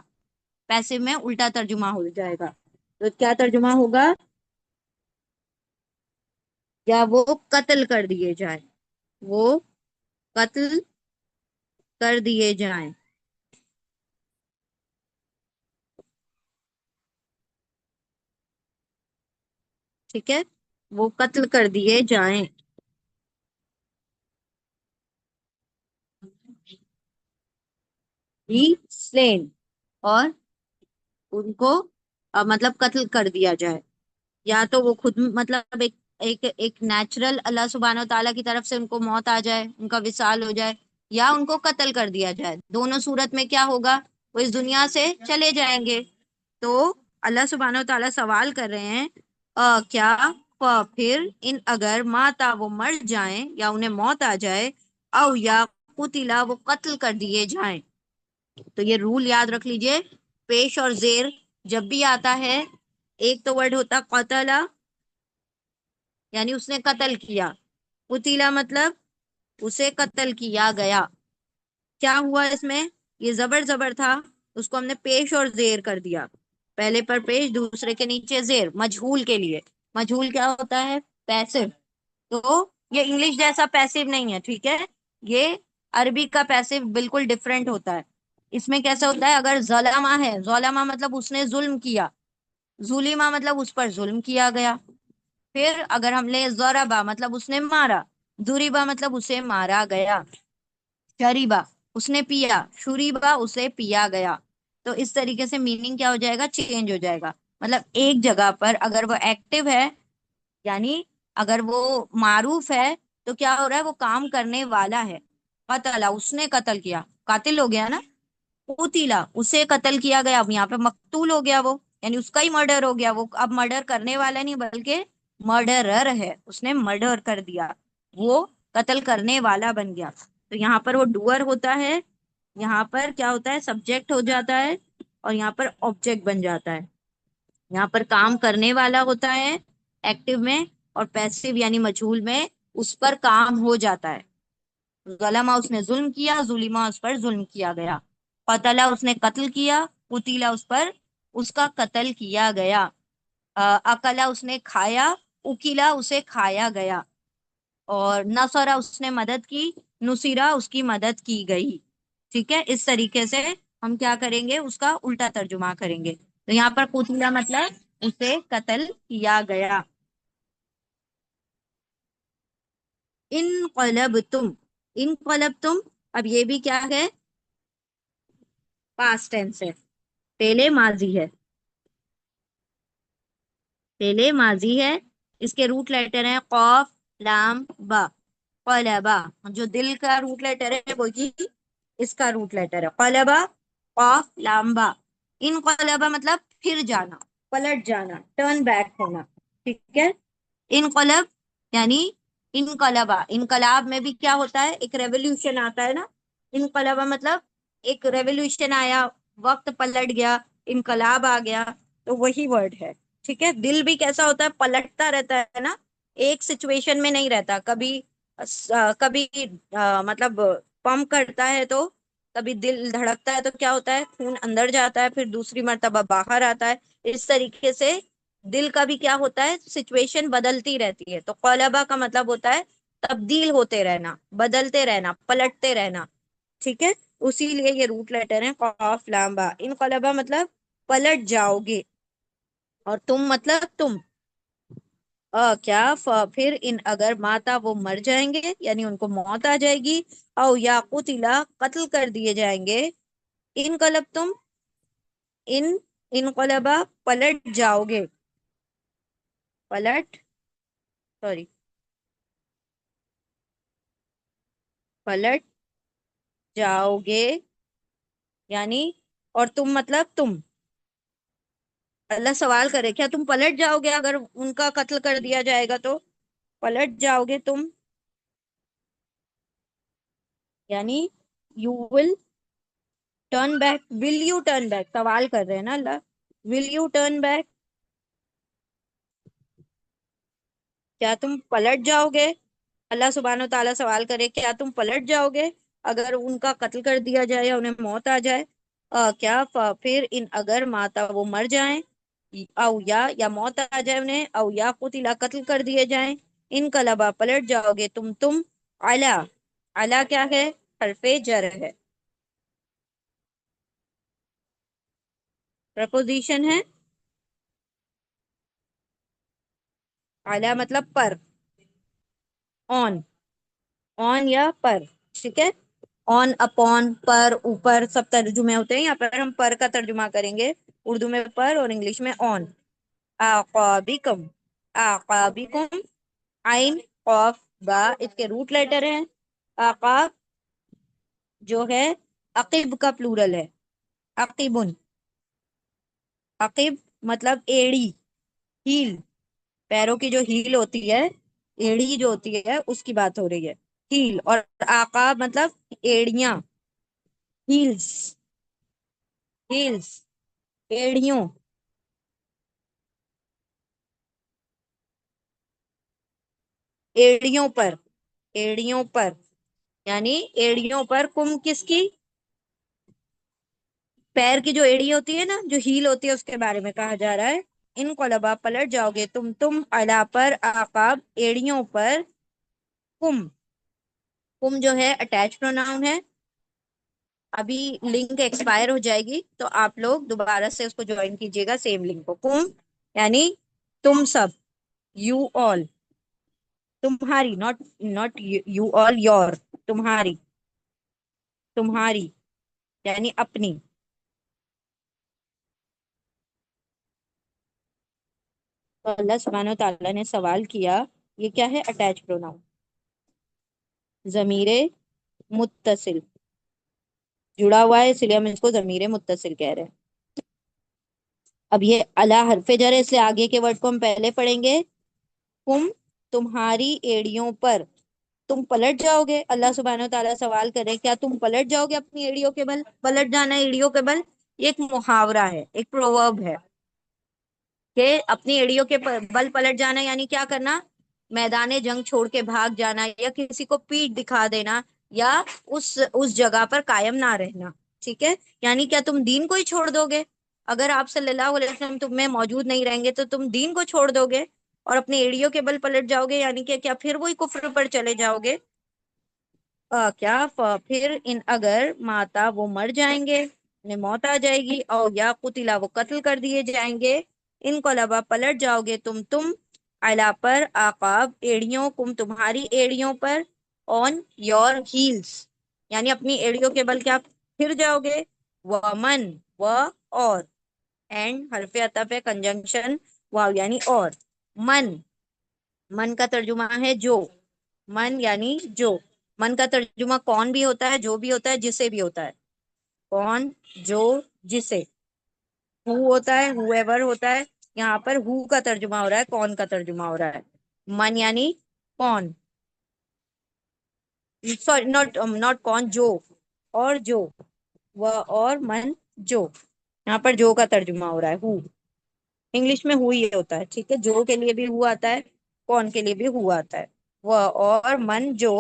پیسو میں الٹا ترجمہ ہو جائے گا. تو کیا ترجمہ ہوگا؟ یا وہ قتل کر دیے جائیں. وہ قتل کر دیے جائیں. ٹھیک ہے، وہ قتل کر دیے جائیں. ہی سلین. اور ان کو مطلب قتل کر دیا جائے. یا تو وہ خود مطلب ایک نیچرل اللہ سبحانہ و تعالیٰ کی طرف سے ان کو موت آ جائے، ان کا وصال ہو جائے، یا ان کو قتل کر دیا جائے. دونوں صورت میں کیا ہوگا؟ وہ اس دنیا سے چلے جائیں گے. تو اللہ سبحانہ و تعالیٰ سوال کر رہے ہیں کیا پھر ان اگر ماتا وہ مر جائیں یا انہیں موت آ جائے، او یا قتلا وہ قتل کر دیے جائیں. تو یہ رول یاد رکھ لیجئے، پیش اور زیر جب بھی آتا ہے، ایک تو ورڈ ہوتا قتلا یعنی اس نے قتل کیا، قتیلا مطلب اسے قتل کیا گیا. کیا ہوا اس میں؟ یہ زبر زبر تھا، اس کو ہم نے پیش اور زیر کر دیا. پہلے پر پیش دوسرے کے نیچے زیر، مجہول کے لیے. مجہول کیا ہوتا ہے؟ پیسو. تو یہ انگلش جیسا پیسو نہیں ہے، ٹھیک ہے، یہ عربی کا پیسو بالکل ڈفرینٹ ہوتا ہے. اس میں کیسا ہوتا ہے؟ اگر ظلمہ ہے، ظلمہ مطلب اس نے ظلم کیا، ظلمہ مطلب اس پر ظلم کیا گیا. پھر اگر ہم لے ضربا مطلب اس نے مارا، ضربا مطلب اسے مارا گیا. شریبا اس نے پیا، شریبا اسے پیا گیا. تو اس طریقے سے میننگ کیا ہو جائے گا؟ چینج ہو جائے گا. مطلب ایک جگہ پر اگر وہ ایکٹیو ہے، یعنی اگر وہ معروف ہے، تو کیا ہو رہا ہے؟ وہ کام کرنے والا ہے. قتلا اس نے قتل کیا، قاتل ہو گیا نا. قتیلا اسے قتل کیا گیا، اب یہاں پہ مقتول ہو گیا وہ، یعنی اس کا ہی مرڈر ہو گیا. وہ اب مرڈر کرنے والا نہیں بلکہ مرڈرر ہے، اس نے مرڈر کر دیا، وہ قتل کرنے والا بن گیا. تو یہاں پر وہ ڈوئر ہوتا ہے، یہاں پر کیا ہوتا ہے؟ سبجیکٹ ہو جاتا ہے، اور یہاں پر آبجیکٹ بن جاتا ہے. یہاں پر کام کرنے والا ہوتا ہے ایکٹیو میں، اور پیسو یعنی مجہول میں اس پر کام ہو جاتا ہے. ظلمہ اس نے ظلم کیا، ظلمہ اس پر ظلم کیا گیا. قتلا اس نے قتل کیا، قتیلا اس پر اس کا قتل کیا گیا. اکلا اس نے کھایا، اکیلا اسے کھایا گیا. اور نصرہ اس نے مدد کی، نصیرہ اس کی مدد کی گئی. ٹھیک ہے، اس طریقے سے ہم کیا کریں گے؟ اس کا الٹا ترجمہ کریں گے. تو یہاں پر قتیلا مطلب اسے قتل کیا گیا. انقلبتم. انقلبتم اب یہ بھی کیا ہے؟ پاسٹ ٹینس ہے، پہلے ماضی ہے. پہلے ماضی ہے. اس کے روٹ لیٹر ہیں قاف لام با. قلبا جو دل کا روٹ لیٹر ہے وہی اس کا روٹ لیٹر ہے. قلبا قاف لام با. انقلبا مطلب پھر جانا، پلٹ جانا، ٹرن بیک ہونا. ٹھیک ہے، انقلب یعنی انقلبا. انقلاب میں بھی کیا ہوتا ہے؟ ایک ریولیوشن آتا ہے نا. انقلبا مطلب ایک ریولیوشن آیا، وقت پلٹ گیا، انقلاب آ گیا، تو وہی ورڈ ہے. ٹھیک ہے، دل بھی کیسا ہوتا ہے؟ پلٹتا رہتا ہے نا. ایک سچویشن میں نہیں رہتا، کبھی کبھی مطلب پمپ کرتا ہے تو کبھی دل دھڑکتا ہے تو کیا ہوتا ہے، خون اندر جاتا ہے، پھر دوسری مرتبہ باہر آتا ہے، اس طریقے سے دل کا بھی کیا ہوتا ہے، سچویشن بدلتی رہتی ہے۔ تو قلبہ کا مطلب ہوتا ہے تبدیل ہوتے رہنا، بدلتے رہنا، پلٹتے رہنا، ٹھیک ہے۔ اسی لیے یہ روٹ لیٹر ہیں قاف لام با۔ انقلبہ مطلب پلٹ جاؤ گے، اور تم مطلب تم، کیا پھر ان اگر ماتا وہ مر جائیں گے، یعنی ان کو موت آ جائے گی، او یا قتلا قتل کر دیے جائیں گے، انقلب تم، ان انقلبہ پلٹ جاؤ گے، پلٹ، سوری، پلٹ جاؤ گے، یعنی اور تم مطلب تم، اللہ سوال کرے کیا تم پلٹ جاؤ گے اگر ان کا قتل کر دیا جائے گا تو؟ پلٹ جاؤ گے تم، یعنی you will turn back, will you turn back, سوال کر رہے ہیں نا اللہ، ول یو ٹرن بیک، کیا تم پلٹ جاؤ گے؟ اللہ سبحانہ و تعالیٰ سوال کرے کیا تم پلٹ جاؤ گے اگر ان کا قتل کر دیا جائے یا انہیں موت آ جائے؟ کیا پھر ان اگر ماتا وہ مر جائیں، او یا موت آ جائے انہیں، او یا قتلا قتل کر دیے جائیں، ان قلبا پلٹ جاؤ گے تم علا، علا کیا ہے، حرف جر ہے، پرپوزیشن ہے، علا مطلب پر، آن، آن یا پر، ٹھیک ہے، آن، اپون، پر، اوپر، سب ترجمے ہوتے ہیں، یہاں پر ہم پر کا ترجمہ کریں گے، اردو میں پر اور انگلش میں آن، آقابکم، آقابکم، عین قاف با، اس کے روٹ لیٹر ہیں، آقاب جو ہے عقب کا پلورل ہے، عقبن، عقب مطلب ایڑی، ہیل، پیروں کی جو ہیل ہوتی ہے، ایڑی جو ہوتی ہے اس کی بات ہو رہی ہے، ہیل، اور آقاب مطلب ایڑیاں، ہیلز، ہیلز، ایڑیوں، ایڑیوں پر، ایڑیوں پر، یعنی ایڑیوں پر، کم کس کی، پیر کی جو ایڑی ہوتی ہے نا، جو ہیل ہوتی ہے، اس کے بارے میں کہا جا رہا ہے، ان قلبا پلٹ جاؤ گے تم علا پر، آقاب ایڑیوں پر، کم، کم جو ہے اٹیچ پروناؤن ہے، ابھی لنک ایکسپائر ہو جائے گی تو آپ لوگ دوبارہ سے اس کو جوائن کیجیے گا، سیم لنک کو، کم یعنی تم سب، یو آل، تمہاری، ناٹ یو آل یور، تمہاری، تمہاری یعنی اپنی۔ تو اللہ سبحانہ و تعالیٰ نے سوال کیا، یہ کیا ہے، اٹیچ پروناؤن، ضمیر متصل جڑا ہوا ہے، اس لیے ہم اس کو ضمیر متصل کہہ رہے ہیں۔ اب یہ الا حرف جر ہے، اس لیے آگے کے ورڈ کو ہم پہلے پڑھیں گے، تم، تمہاری ایڑیوں پر، تم پلٹ جاؤ گے، اللہ سبحانہ و تعالیٰ سوال کرے کیا تم پلٹ جاؤ گے اپنی ایڑیوں کے بل، پلٹ جانا ایڑیوں کے بل، یہ ایک محاورہ ہے، ایک پروورب ہے کہ اپنی ایڑیوں کے بل پلٹ جانا یعنی کیا کرنا، میدان جنگ چھوڑ کے بھاگ جانا، یا کسی کو پیٹ دکھا دینا، یا اس جگہ پر قائم نہ رہنا، ٹھیک ہے، یعنی کیا تم دین کو ہی چھوڑ دو گے، اگر آپ صلی اللہ علیہ وسلم تم میں موجود نہیں رہیں گے تو تم دین کو چھوڑ دو گے اور اپنی ایڑیوں کے بل پلٹ جاؤ گے، یعنی کہ کیا پھر وہی کفر پر چلے جاؤ گے؟ کیا پھر ان اگر ماتا وہ مر جائیں گے، انہیں موت آ جائے گی، او یا قتلا وہ قتل کر دیے جائیں گے، ان قلبا پلٹ جاؤ گے تم علا پر، آقاب ایڑیوں، کم تمہاری ایڑیوں پر، آن یور ہیلز یعنی اپنی ایڑیوں کے بل کیا پھر جاؤ گے، ومن و اور، اینڈ حرف عطف ہے، کنجنکشن، واو یعنی اور، من، من کا ترجمہ ہے جو، من یعنی جو، من کا ترجمہ کون بھی ہوتا ہے، جو بھی ہوتا ہے، جسے بھی ہوتا ہے، کون، جو، جسے، ہو ہوتا ہے، ہو ایور ہوتا ہے، یہاں پر ہو کا ترجمہ ہو رہا ہے، کون کا ترجمہ ہو رہا ہے، من یعنی کون، سوری ناٹ کون، جو، اور جو، وہ اور من جو، یہاں پر جو کا ترجمہ ہو رہا ہے، ہو، انگلش میں ہو یہ ہوتا ہے، ٹھیک ہے، جو کے لیے بھی ہو آتا ہے، کون کے لیے بھی ہوا آتا ہے. وہ اور من جو،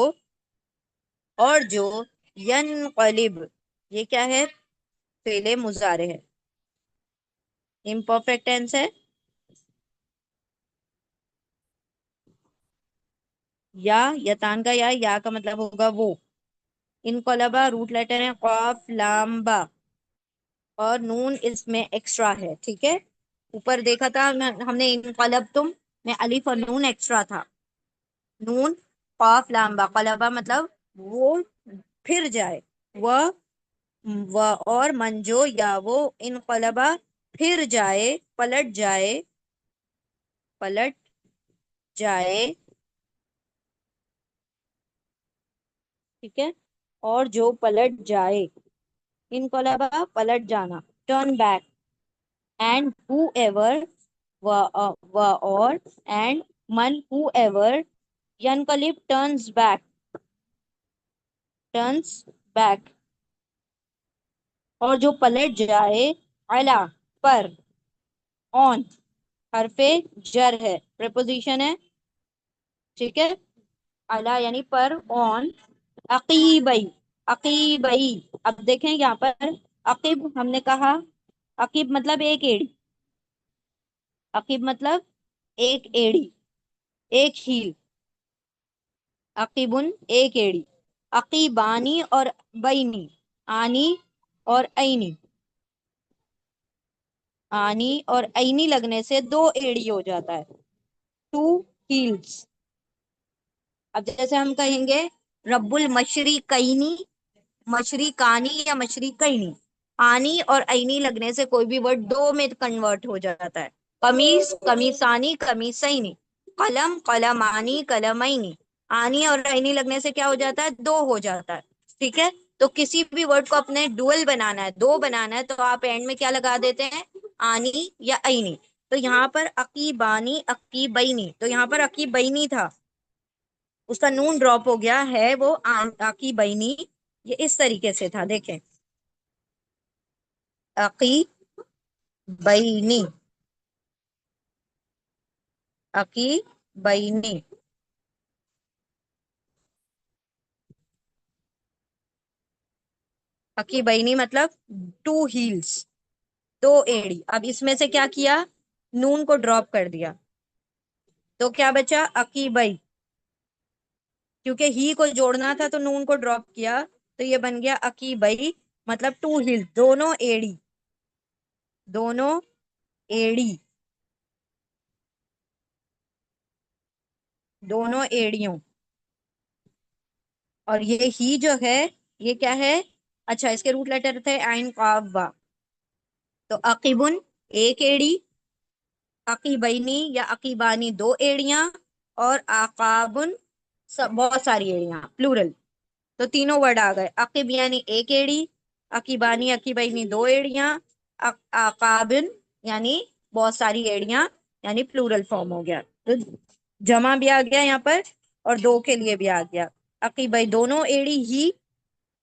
اور جو ینقلب، یہ کیا ہے؟ فعل مضارع ہے، امپرفیکٹ ٹینس ہے. یا یتان کا یا کا مطلب ہوگا وہ. انقلبہ روٹ لیٹر ہے قاف لام با، اور نون اس میں ایکسٹرا ہے. ٹھیک ہے، اوپر دیکھا تھا ہم نے انقلب تم میں الف اور نون ایکسٹرا تھا. نون قاف لام با، قلبہ مطلب وہ پھر جائے. وہ اور منجو یا وہ انقلبہ پھر جائے، پلٹ جائے، پلٹ جائے. ٹھیک ہے، اور جو پلٹ جائے، انقلبہ پلٹ جانا، turn back. And whoever, اور اینڈ من ہو ایور ینقلب ٹرنز بیک، ٹرنز بیک. اور جو پلٹ جائے علا پر، آن حرف جر ہے، پریپوزیشن ہے. ٹھیک ہے، علا یعنی پر، آن عقیبئی، عقیبئی. اب دیکھیں یہاں پر عقیب ہم نے کہا، عقیب مطلب ایک ایڑی، عقیب مطلب ایک ایڑی، ایک ہیل. عقیبن ایک ایڑی. عقیبانی اور بینی، آنی اور اینی، آنی اور اینی لگنے سے دو ایڑی ہو جاتا ہے، ٹو ہیلز. اب جیسے ہم کہیں گے رب المشرقینی، مشرقانی یا مشرقینی، آنی اور اینی لگنے سے کوئی بھی ورڈ دو میں کنورٹ ہو جاتا ہے. قمیص قمیصانی، قمیصینی. قلم قلمانی، قلمینی. آنی اور اینی لگنے سے کیا ہو جاتا ہے؟ دو ہو جاتا ہے. ٹھیک ہے، تو کسی بھی ورڈ کو اپنے ڈوئل بنانا ہے، دو بنانا ہے، تو آپ اینڈ میں کیا لگا دیتے ہیں؟ آنی یا اینی. تو یہاں پر عقیبانی عقیبینی، تو یہاں پر عقیبینی تھا، اس کا نون ڈراپ ہو گیا ہے، وہ عقیبینی. یہ اس طریقے سے تھا، دیکھیں عقیبینی، عقیبینی. عقیبینی مطلب ٹو ہیلز، دو ایڑی. اب اس میں سے کیا کیا؟ نون کو ڈراپ کر دیا، تو کیا بچا؟ عقیبئی. کیونکہ ہی کو جوڑنا تھا تو نون کو ڈراپ کیا، تو یہ بن گیا عقیبئی، مطلب ٹو ہیل، دونوں ایڑی، دونوں ایڑی، دونوں ایڑیوں. اور یہ ہی جو ہے یہ کیا ہے؟ اچھا، اس کے روٹ لیٹر تھے عین قاف با. تو عقیبن ایک ایڑی، عقیبینی یا عقیبانی دو ایڑیاں، اور عقابن بہت ساری ایڑیاں، پلورل. تو تینوں ورڈ آ گئے. عقیب یعنی ایک ایڑی، عقیبانی عقیبینی دو ایڑیاں، عقابن یعنی بہت ساری ایڑیاں، یعنی پلورل فارم ہو گیا. تو جمع بھی آ گیا یہاں پر، اور دو کے لیے بھی آ گیا. عقیبئی دونوں ایڑی ہی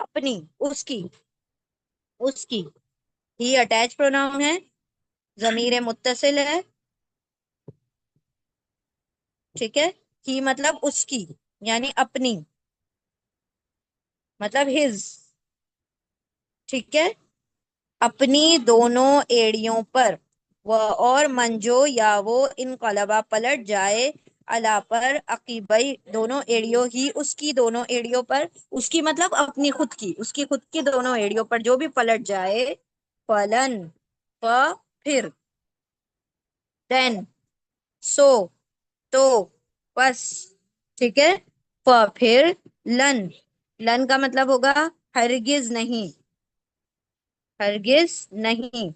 اپنی، اس کی. ہی اٹیچ پروناؤن ہے، ضمیر متصل ہے. ٹھیک ہے، ہی مطلب اس کی، یعنی اپنی، مطلب ہز. ٹھیک ہے، اپنی دونوں ایڑیوں پر. وہ اور منجو یا وہ انقلبہ پلٹ جائے، علا پر، عقیبئی دونوں ایڑیوں ہی اس کی دونوں ایڑیوں پر. اس کی مطلب اپنی خود کی، اس کی خود کی دونوں ایڑیوں پر جو بھی پلٹ جائے. فلن پھر، دین سو تو، پس. ٹھیک ہے، پھر لن، لن کا مطلب ہوگا ہرگز نہیں، ہرگز نہیں.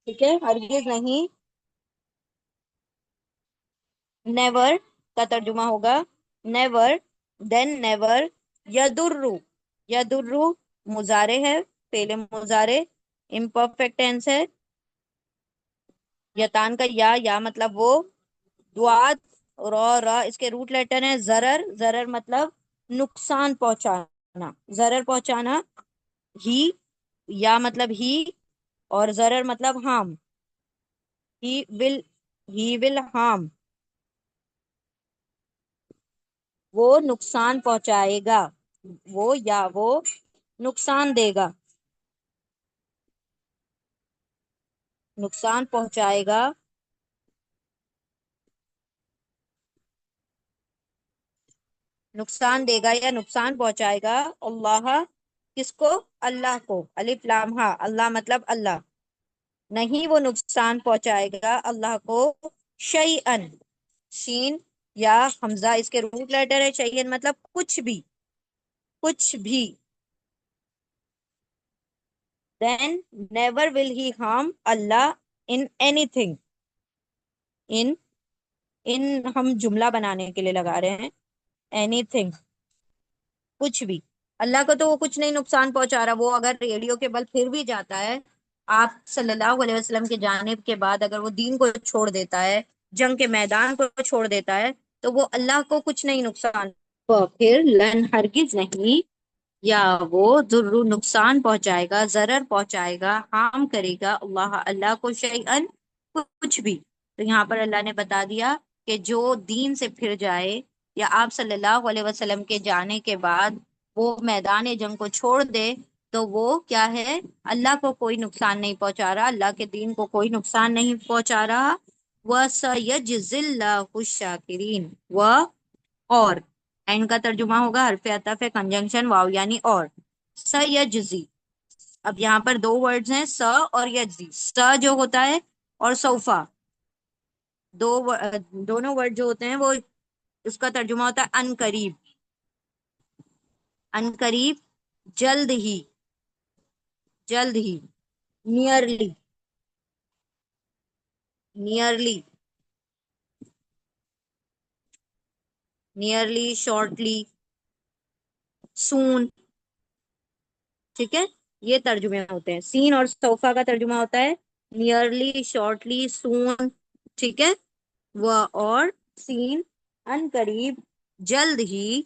ٹھیک ہے، ہرگز نہیں. نیور کا ترجمہ ہوگا نیور، دین نیور. یدرو، یدرو مضارع ہے، فعل مضارع، امپرفیکٹ ٹینس ہے. یتان کا یا مطلب وہ. دعات را اس کے روٹ لیٹر ہیں ضرر، ضرر مطلب نقصان پہنچانا، ضرر پہنچانا. ہی یا مطلب ہی، اور ضرر مطلب ہارم. ہی ول، ہی ول ہارم. وہ نقصان پہنچائے گا، وہ نقصان دے گا، نقصان پہنچائے گا، نقصان دے گا یا نقصان پہنچائے گا اللہ، کس کو؟ اللہ کو، الف لام ہا، اللہ مطلب اللہ، نہیں وہ نقصان پہنچائے گا اللہ کو شیئن، شین یا حمزہ اس کے روٹ لیٹر ہے، شیئن مطلب کچھ بھی، کچھ بھی، then never will he harm Allah in anything، in ان ہم جملہ بنانے کے لیے لگا رہے ہیں، اینی تھنگ، کچھ بھی، اللہ کو تو وہ کچھ نہیں نقصان پہنچا رہا، وہ اگر ریڈیو کے بل پھر بھی جاتا ہے آپ صلی اللہ علیہ وسلم کی جانب کے بعد، اگر وہ دین کو چھوڑ دیتا ہے، جنگ کے میدان کو چھوڑ دیتا ہے، تو وہ اللہ کو کچھ نہیں نقصان، تو پھر لن ہرگز نہیں، یا وہ ضرور نقصان پہنچائے گا، ضرر پہنچائے گا، ہارم کرے گا اللہ کو شیئن، کچھ بھی۔ تو یہاں پر اللہ نے بتا دیا کہ جو دین سے پھر جائے یا آپ صلی اللہ علیہ وسلم کے جانے کے بعد وہ میدان جنگ کو چھوڑ دے، تو وہ کیا ہے؟ اللہ کو کوئی نقصان نہیں پہنچا رہا، اللہ کے دین کو کوئی نقصان نہیں پہنچا رہا۔ وَسَيَجْزِي اللَّهُ الشَّاكِرِينَ، اور اینڈ کا ترجمہ ہوگا حرف عطف ہے، کنجنکشن واو یعنی اور، سیجزی، اب یہاں پر دو ورڈز ہیں س اور یجزی، س جو ہوتا ہے اور سوفا، دونوں ورڈ جو ہوتے ہیں وہ اس کا ترجمہ ہوتا ہے ان قریب، ان قریب، جلد ہی، جلد ہی، نیئرلی، نیئرلی، نیئرلی، شارٹلی، سون، ٹھیک ہے، یہ ترجمے ہوتے ہیں، سین اور صوفہ کا ترجمہ ہوتا ہے نیئرلی، شارٹلی، سون، ٹھیک ہے، وہ اور سین ان قریب، جلد ہی،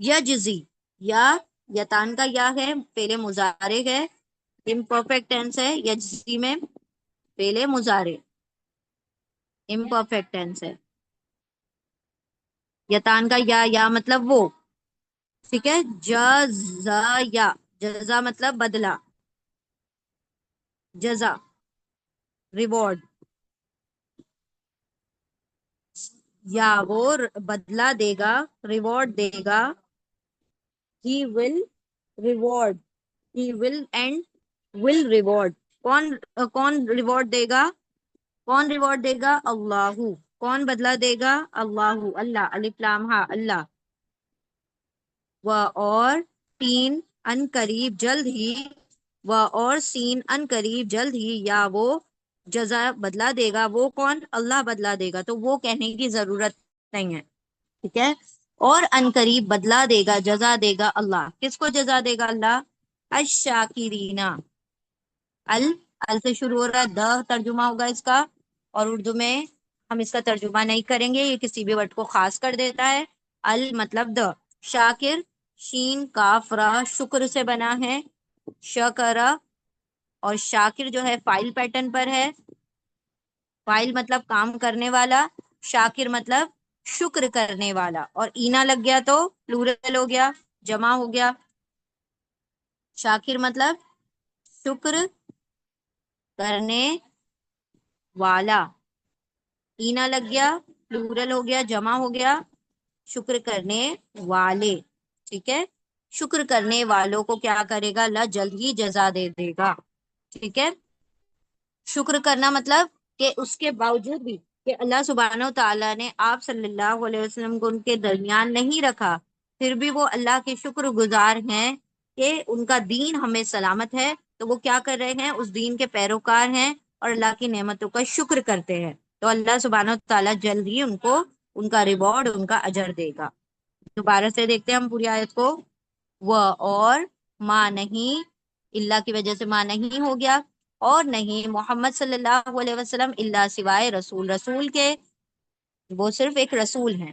یجزی، یا یتان کا یا ہے، پہلے مضارع ہے، امپرفیکٹ ٹینس ہے، یجزی میں پہلے مضارع، امپرفیکٹ ٹینس ہے، یتان کا یا مطلب وہ، ٹھیک ہے، جزا، جزا مطلب بدلہ، جزا، ریوارڈ، یا وہ بدلہ دے گا، ریوارڈ دے گا، he will reward، he will and will reward، کون ریوارڈ دے گا؟ کون ریوارڈ دے گا؟ اللہ، کون بدلہ دے گا؟ اللہ، اللہ، الف لام ہا، اللہ، و اور سین ان قریب، جلد ہی، و اور سین ان قریب، جلد ہی، یا وہ جزا بدلہ دے گا، وہ کون؟ اللہ بدلہ دے گا، تو وہ کہنے کی ضرورت نہیں ہے، ٹھیک ہے، اور ان قریب بدلہ دے گا، جزا دے گا اللہ، کس کو جزا دے گا اللہ؟ الشاکرین، ال سے شروع ہو رہا ہے، د ترجمہ ہوگا اس کا، اور اردو میں ہم اس کا ترجمہ نہیں کریں گے، یہ کسی بھی ورڈ کو خاص کر دیتا ہے، ال مطلب د، شاکر، شین کاف را، شکر سے بنا ہے، شکرا، اور شاکر جو ہے فائل پیٹرن پر ہے، فائل مطلب کام کرنے والا، شاکر مطلب شکر کرنے والا، اور اینا لگ گیا تو پلورل ہو گیا، جمع ہو گیا، شاکر مطلب شکر کرنے والا، اینا لگ گیا، پلورل ہو گیا، جمع ہو گیا، شکر کرنے والے، ٹھیک ہے، شکر کرنے والوں کو کیا کرے گا اللہ؟ جلد ہی جزا دے دے گا، ٹھیک ہے، شکر کرنا مطلب کہ اس کے باوجود بھی کہ اللہ سبحانہ و تعالیٰ نے آپ صلی اللہ علیہ وسلم کو ان کے درمیان نہیں رکھا، پھر بھی وہ اللہ کے شکر گزار ہیں کہ ان کا دین ہمیں سلامت ہے، تو وہ کیا کر رہے ہیں؟ اس دین کے پیروکار ہیں اور اللہ کی نعمتوں کا شکر کرتے ہیں، تو اللہ سبحانہ و تعالیٰ جلد ہی ان کو ان کا ریوارڈ، ان کا اجر دے گا۔ دوبارہ سے دیکھتے ہیں ہم پوری آیت کو، وہ اور ماں نہیں، اللہ کی وجہ سے ماں نہیں ہو گیا، اور نہیں محمد صلی اللہ علیہ وسلم اللہ سوائے رسول، رسول کے، وہ صرف ایک رسول ہیں،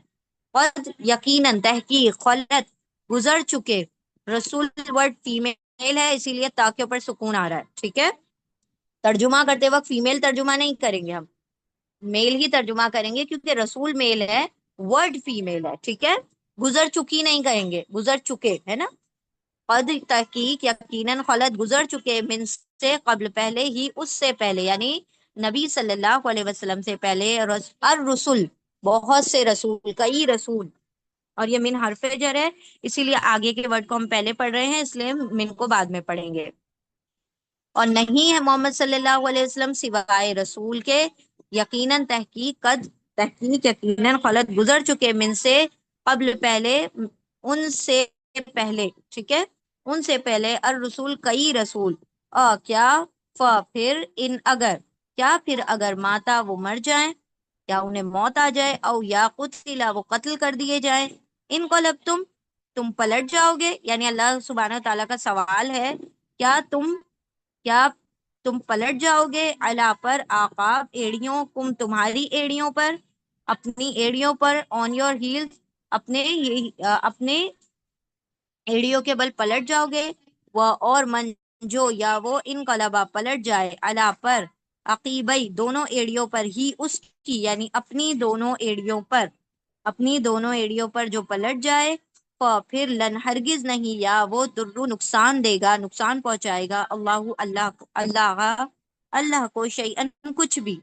قد یقیناً، تحقیق، خلت گزر چکے، رسول ورڈ فیمیل ہے اسی لیے تا کے اوپر سکون آ رہا ہے، ٹھیک ہے، ترجمہ کرتے وقت فیمیل ترجمہ نہیں کریں گے ہم، میل ہی ترجمہ کریں گے، کیونکہ رسول میل ہے ورڈ فیمیل ہے، ٹھیک ہے، گزر چکی نہیں کہیں گے، گزر چکے ہے نا. قد تحقیق یقیناً خلط گزر چکے من سے قبل پہلے ہی، اس سے پہلے یعنی نبی صلی اللہ علیہ وسلم سے پہلے، الرسل بہت سے رسول، کئی رسول. اور یہ من حرف جر ہے، اسی لیے آگے کے ورڈ کو ہم پہلے پڑھ رہے ہیں، اس لیے من کو بعد میں پڑھیں گے. اور نہیں ہے محمد صلی اللہ علیہ وسلم سوائے رسول کے، یقیناً تحقیق قد تحقیق یقیناً خلط گزر چکے من سے قبل پہلے، ان سے پہلے، ٹھیک ہے، ان سے پہلے الرسول کئی رسول. کیا پھر ان اگر، کیا پھر اگر ماتا وہ مر جائیں یا انہیں موت آ جائے، او یا قتلا وہ قتل کر دیے جائیں، ان قلب تم پلٹ جاؤ گے. یعنی اللہ سبحانہ و تعالیٰ کا سوال ہے، کیا تم پلٹ جاؤ گے علا پر، آقاب ایڑیوں، کم تمہاری ایڑیوں پر، اپنی ایڑیوں پر، آن یور ہیلز اپنے ایڑیوں کے بل پلٹ جاؤ گے. وہ اور من جو یا وہ انقلبا پلٹ جائے علا پر، عقیبئی دونوں ایڑیوں پر، ہی اس کی یعنی اپنی دونوں ایڑیوں پر، اپنی دونوں ایڑیوں پر جو پلٹ جائے، پھر لن ہرگز نہیں، یا وہ درو نقصان دے گا، نقصان پہنچائے گا، اللہ کو شیئن کچھ بھی.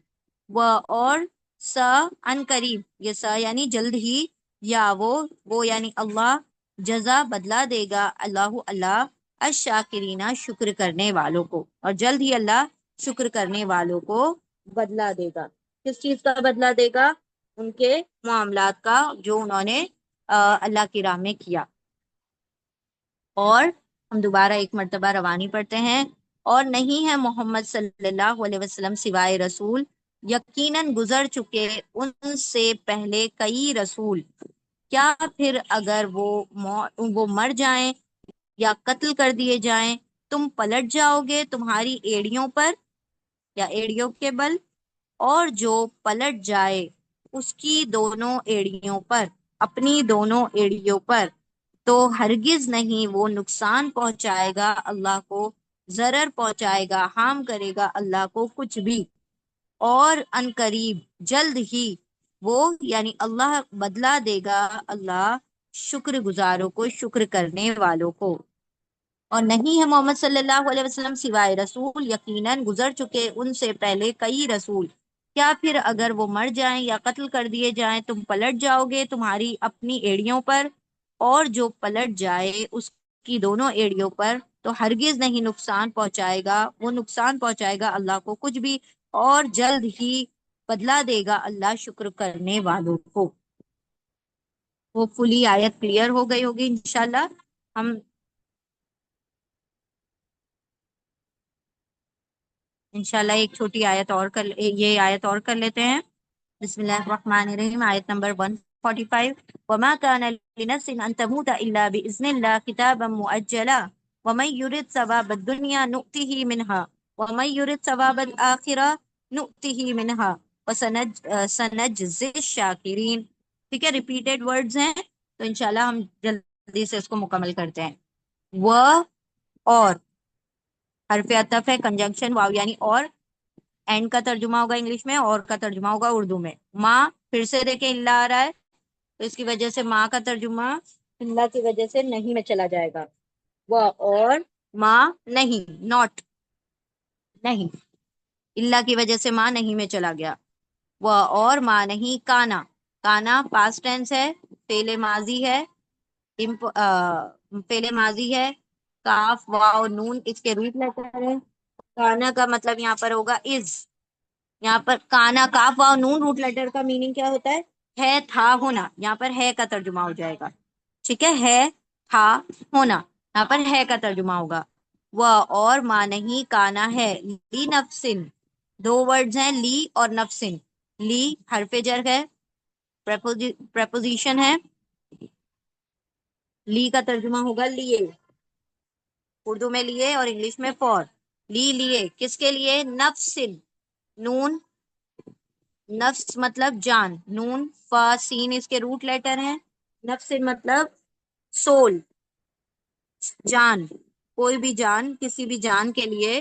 وہ اور سا ان قریب، یہ سا یعنی جلد ہی، یا وہ یعنی اللہ، جزا بدلا دے گا اللہ الشاکرینہ شکر کرنے والوں کو، اور جلد ہی اللہ شکر کرنے والوں کو بدلا دے گا. کس چیز کا بدلا دے گا؟ ان کے معاملات کا جو انہوں نے اللہ کی راہ میں کیا. اور ہم دوبارہ ایک مرتبہ روانی پڑھتے ہیں. اور نہیں ہے محمد صلی اللہ علیہ وسلم سوائے رسول، یقیناً گزر چکے ان سے پہلے کئی رسول. کیا پھر اگر وہ مر جائیں یا قتل کر دیے جائیں، تم پلٹ جاؤ گے تمہاری ایڑیوں پر یا ایڑیوں کے بل، اور جو پلٹ جائے اس کی دونوں ایڑیوں پر، اپنی دونوں ایڑیوں پر، تو ہرگز نہیں وہ نقصان پہنچائے گا اللہ کو، ضرر پہنچائے گا، ہارم کرے گا اللہ کو کچھ بھی. اور ان قریب جلد ہی وہ یعنی اللہ بدلا دے گا اللہ شکر گزاروں کو، شکر کرنے والوں کو. اور نہیں ہے محمد صلی اللہ علیہ وسلم سوائے رسول، یقیناً گزر چکے ان سے پہلے کئی رسول. کیا پھر اگر وہ مر جائیں یا قتل کر دیے جائیں، تم پلٹ جاؤ گے تمہاری اپنی ایڑیوں پر، اور جو پلٹ جائے اس کی دونوں ایڑیوں پر، تو ہرگز نہیں نقصان پہنچائے گا، وہ نقصان پہنچائے گا اللہ کو کچھ بھی، اور جلد ہی بدلا دے گا اللہ شکر کرنے والوں کو. وہ فلی آیت کلیئر ہو گئی ہوگی انشاءاللہ. ہم انشاءاللہ ایک چھوٹی آیت اور یہ آیت اور کر لیتے ہیں. بسم اللہ الرحمن الرحیم، آیت نمبر 145. وما كان لنفس ان تموت الا باذن الله كتابا مؤجلا ومن يرد ثواب الدنيا نؤته منها ومن يرد ثواب الاخره نؤته منها وسنجزي الشاکرین. ٹھیک ہے، ریپیٹڈ ورڈز ہیں تو انشاءاللہ ہم جلدی سے اس کو مکمل کرتے ہیں. وہ اور حرف عطف ہے، کنجنکشن واو یعنی اور. اینڈ کا ترجمہ ہوگا انگلش میں، اور کا ترجمہ ہوگا اردو میں. ماں پھر سے دیکھیں اللہ آ رہا ہے تو اس کی وجہ سے ماں کا ترجمہ اللہ کی وجہ سے نہیں میں چلا جائے گا. وہ اور ماں نہیں، ناٹ نہیں، اللہ کی وجہ سے ماں نہیں میں چلا گیا. وہ اور ماں نہیں، کانا، کانا پاسٹ ٹینس ہے، فعل ماضی ہے، فعل ماضی ہے، کاف واو نون اس کے روٹ لیٹر ہے. کانا کا مطلب یہاں پر ہوگا از. یہاں پر کانا کاف واو نون روٹ لیٹر کا میننگ کیا ہوتا ہے تھا ہونا. یہاں پر ہے کا ترجمہ ہو جائے گا. ٹھیک ہے تھا ہونا، یہاں پر ہے کا ترجمہ ہوگا. وہ اور ماں نہیں، کانا ہے، لی نفسن، دو ورڈز ہیں لی اور نفسن. لی حرف جر ہے، پریپوزیشن ہے. لی کا ترجمہ ہوگا لیے، اردو میں لیے اور انگلش میں فور. لیے کس کے لیے؟ نفسن، نون نفس مطلب جان، نون فا سین اس کے روٹ لیٹر ہیں. نفسن مطلب سول، جان، کوئی بھی جان، کسی بھی جان کے لیے.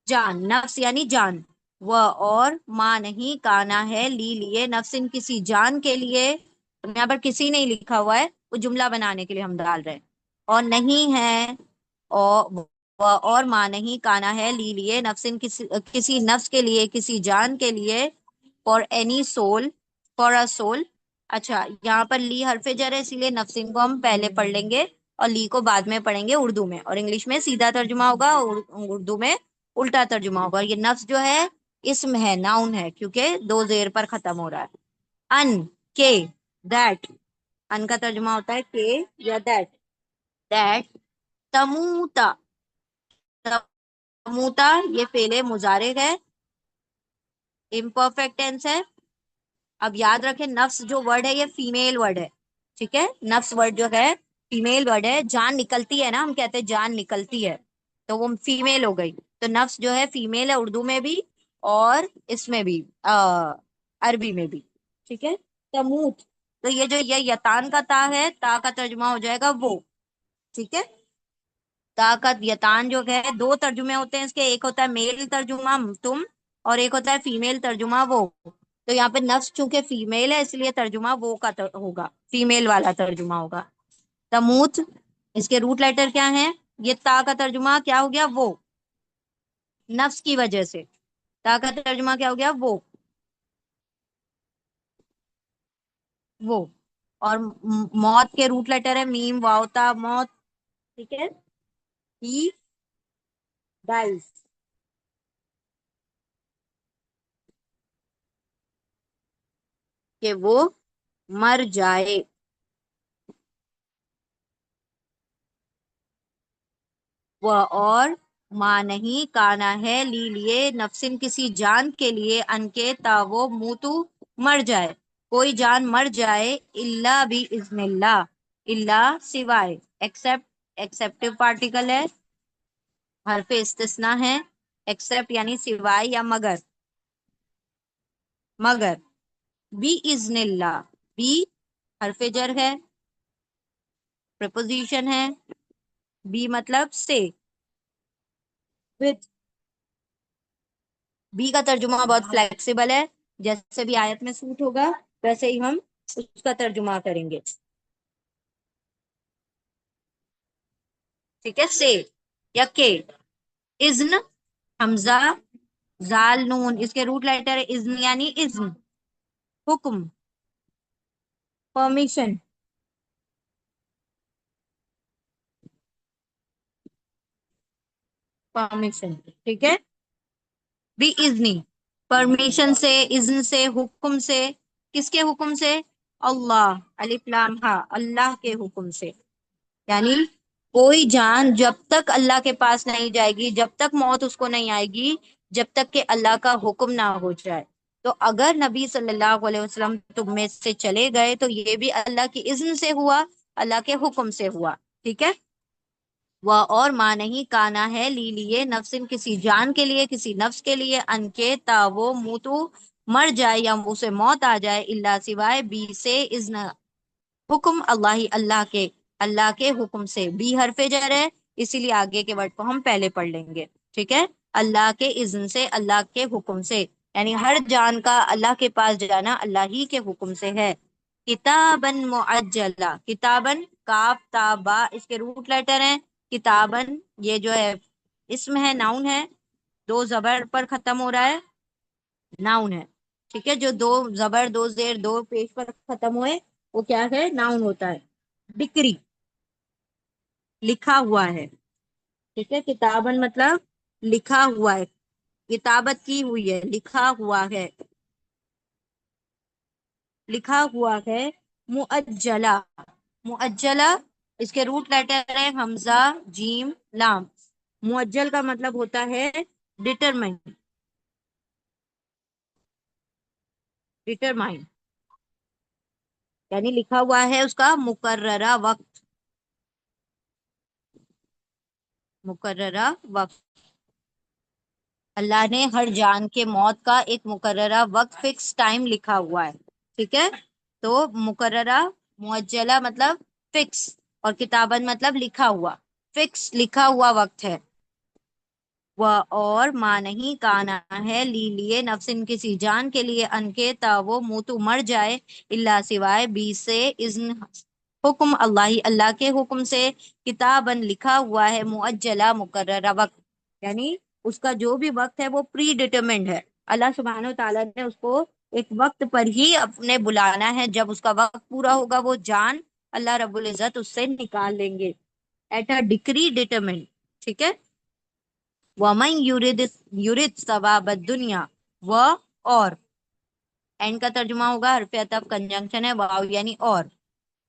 جان نفس یعنی جان. وہ اور ما نہیں کانا ہے لی لیے نفسن کسی جان کے لیے، یہاں پر کسی نہیں لکھا ہوا ہے، وہ جملہ بنانے کے لیے ہم ڈال رہے ہیں، اور نہیں ہے، اور ما نہیں کانا ہے لی لیے نفسن کسی نفس کے لیے، کسی جان کے لیے، for any civil, for a civil. اچھا یہاں پر لی حرف جر ہے، اسی لیے نفسن کو ہم پہلے پڑھ لیں گے اور لی کو بعد میں پڑھیں گے اردو میں، اور انگلش میں سیدھا ترجمہ ہوگا، اردو میں الٹا ترجمہ ہوگا. یہ نفس جو ہے اسم ہے، ناؤن ہے، کیونکہ دو زیر پر ختم ہو رہا ہے. ان کے، دیٹ، ان کا ترجمہ ہوتا ہے کہ یا دیٹ، دیٹ تموتا، تموتا یہ فعل مضارع ہے، امپرفیکٹ ٹینس ہے. اب یاد رکھیں نفس جو ورڈ ہے یہ فیمیل ورڈ ہے، ٹھیک ہے، نفس ورڈ جو ہے فیمیل ورڈ ہے. جان نکلتی ہے نا، ہم کہتے ہیں جان نکلتی ہے، تو وہ فیمیل ہو گئی. تو نفس جو ہے فیمیل ہے اردو میں بھی اور اس میں بھی عربی میں بھی، ٹھیک ہے. تموت، تو یہ جو یہ یتان کا تا ہے، تا کا ترجمہ ہو جائے گا وہ، ٹھیک ہے. تا کا یتان جو ہے دو ترجمے ہوتے ہیں اس کے، ایک ہوتا ہے میل ترجمہ تم، اور ایک ہوتا ہے فیمیل ترجمہ وہ. تو یہاں پہ نفس چونکہ فیمیل ہے اس لیے ترجمہ وہ کا ہوگا، فیمیل والا ترجمہ ہوگا. تموت، اس کے روٹ لیٹر کیا ہیں؟ یہ تا کا ترجمہ کیا ہو گیا؟ وہ، نفس کی وجہ سے. تا کا ترجمہ کیا ہو گیا؟ وہ. اور موت کے روٹ لیٹر ہے میم واو تا، موت، ٹھیک ہے. ہی ڈائز، کہ وہ مر جائے. وہ اور ماں نہیں کانا ہے لی لیے نفسن کسی جان کے لیے، ان کے تا وہ موتو مر جائے، کوئی جان مر جائے، اللہ بھی اذن اللہ، اللہ سوائے، ایکسپٹ ایکسپٹیو پارٹیکل ہے، حرف استثناء ہے، ایکسپٹ یعنی سوائے یا مگر، مگر. بی اذن اللہ، بی حرف جر ہے، پریپوزیشن ہے، بی مطلب سے، with. بی کا ترجمہ بہت فلیکسیبل ہے، جیسے بھی آیت میں سوٹ ہوگا ویسے ہی ہم اس کا ترجمہ کریں گے، ٹھیک ہے. سے یا کے، اذن حمزہ زال نون، اس کے روٹ لیٹر ہے اذن یعنی اذن، حکم، پرمیشن. پرمیشن، ٹھیک ہے. بھی اذنی، پرمیشن سے، اذن سے، حکم سے. کس کے حکم سے؟ اللہ، الف لام ہا، اللہ کے حکم سے. یعنی کوئی جان جب تک اللہ کے پاس نہیں جائے گی، جب تک موت اس کو نہیں آئے گی، جب تک کہ اللہ کا حکم نہ ہو جائے. تو اگر نبی صلی اللہ علیہ وسلم تم میں سے چلے گئے تو یہ بھی اللہ کی اذن سے ہوا، اللہ کے حکم سے ہوا، ٹھیک ہے. وہ اور ماں نہیں کانا ہے لی لیے نفسن کسی جان کے لیے، کسی نفس کے لیے، ان کے تا وہ موتو مر جائے یا اسے موت آ جائے، اللہ سوائے بی سے اذن، حکم اللہ، اللہ کے حکم سے. بی حرف جر ہے اسی لیے آگے کے ورڈ کو ہم پہلے پڑھ لیں گے، ٹھیک ہے. اللہ کے اذن سے، اللہ کے حکم سے، یعنی ہر جان کا اللہ کے پاس جانا اللہ ہی کے حکم سے ہے. کتابن معجلہ، کتابن کاف تا با، اس کے روٹ لیٹر ہیں. کتابن یہ جو ہے اسم ہے، ناؤن ہے، دو زبر پر ختم ہو رہا ہے، ناؤن ہے، ٹھیک ہے. جو دو زبر، دو زیر، دو پیش پر ختم ہوئے وہ کیا ہے؟ ناؤن ہوتا ہے. بکری، لکھا ہوا ہے، ٹھیک ہے. کتابن مطلب لکھا ہوا ہے، کتابت کی ہوئی ہے، لکھا ہوا ہے، لکھا ہوا ہے. معجلہ، معجلہ اس کے روٹ لیٹر ہے حمزہ جیم لام. معجل کا مطلب ہوتا ہے ڈٹرمائن، ڈٹرمائن یعنی لکھا ہوا ہے اس کا مقررہ وقت، مقررہ وقت. اللہ نے ہر جان کے موت کا ایک مقررہ وقت، فکس ٹائم لکھا ہوا ہے، ٹھیک ہے. تو مقررہ، معجلہ مطلب فکس، اور کتابن مطلب لکھا ہوا، فکس لکھا ہوا وقت ہے. اور ماں نہیں کانا ہے لیے نفسن کسی جان کے لیے ان کے تا وہ موتو مر جائے اللہ سوائے بی سے اذن حکم اللہ کے حکم سے کتابن لکھا ہوا ہے معجلہ مقررہ وقت، یعنی اس کا جو بھی وقت ہے وہ پری ڈیٹرمنڈ ہے۔ اللہ سبحانہ و تعالیٰ نے اس کو ایک وقت پر ہی اپنے بلانا ہے، جب اس کا وقت پورا ہوگا وہ جان اللہ رب العزت اس سے نکال لیں گے ایٹ اے ڈکری ڈیٹرمنڈ، ٹھیک ہے۔ وَمَن یُرِدْ ثواب الدنیا، وہ اور اینڈ کا ترجمہ ہوگا حرف عطف کنجنکشن ہے واو یعنی اور،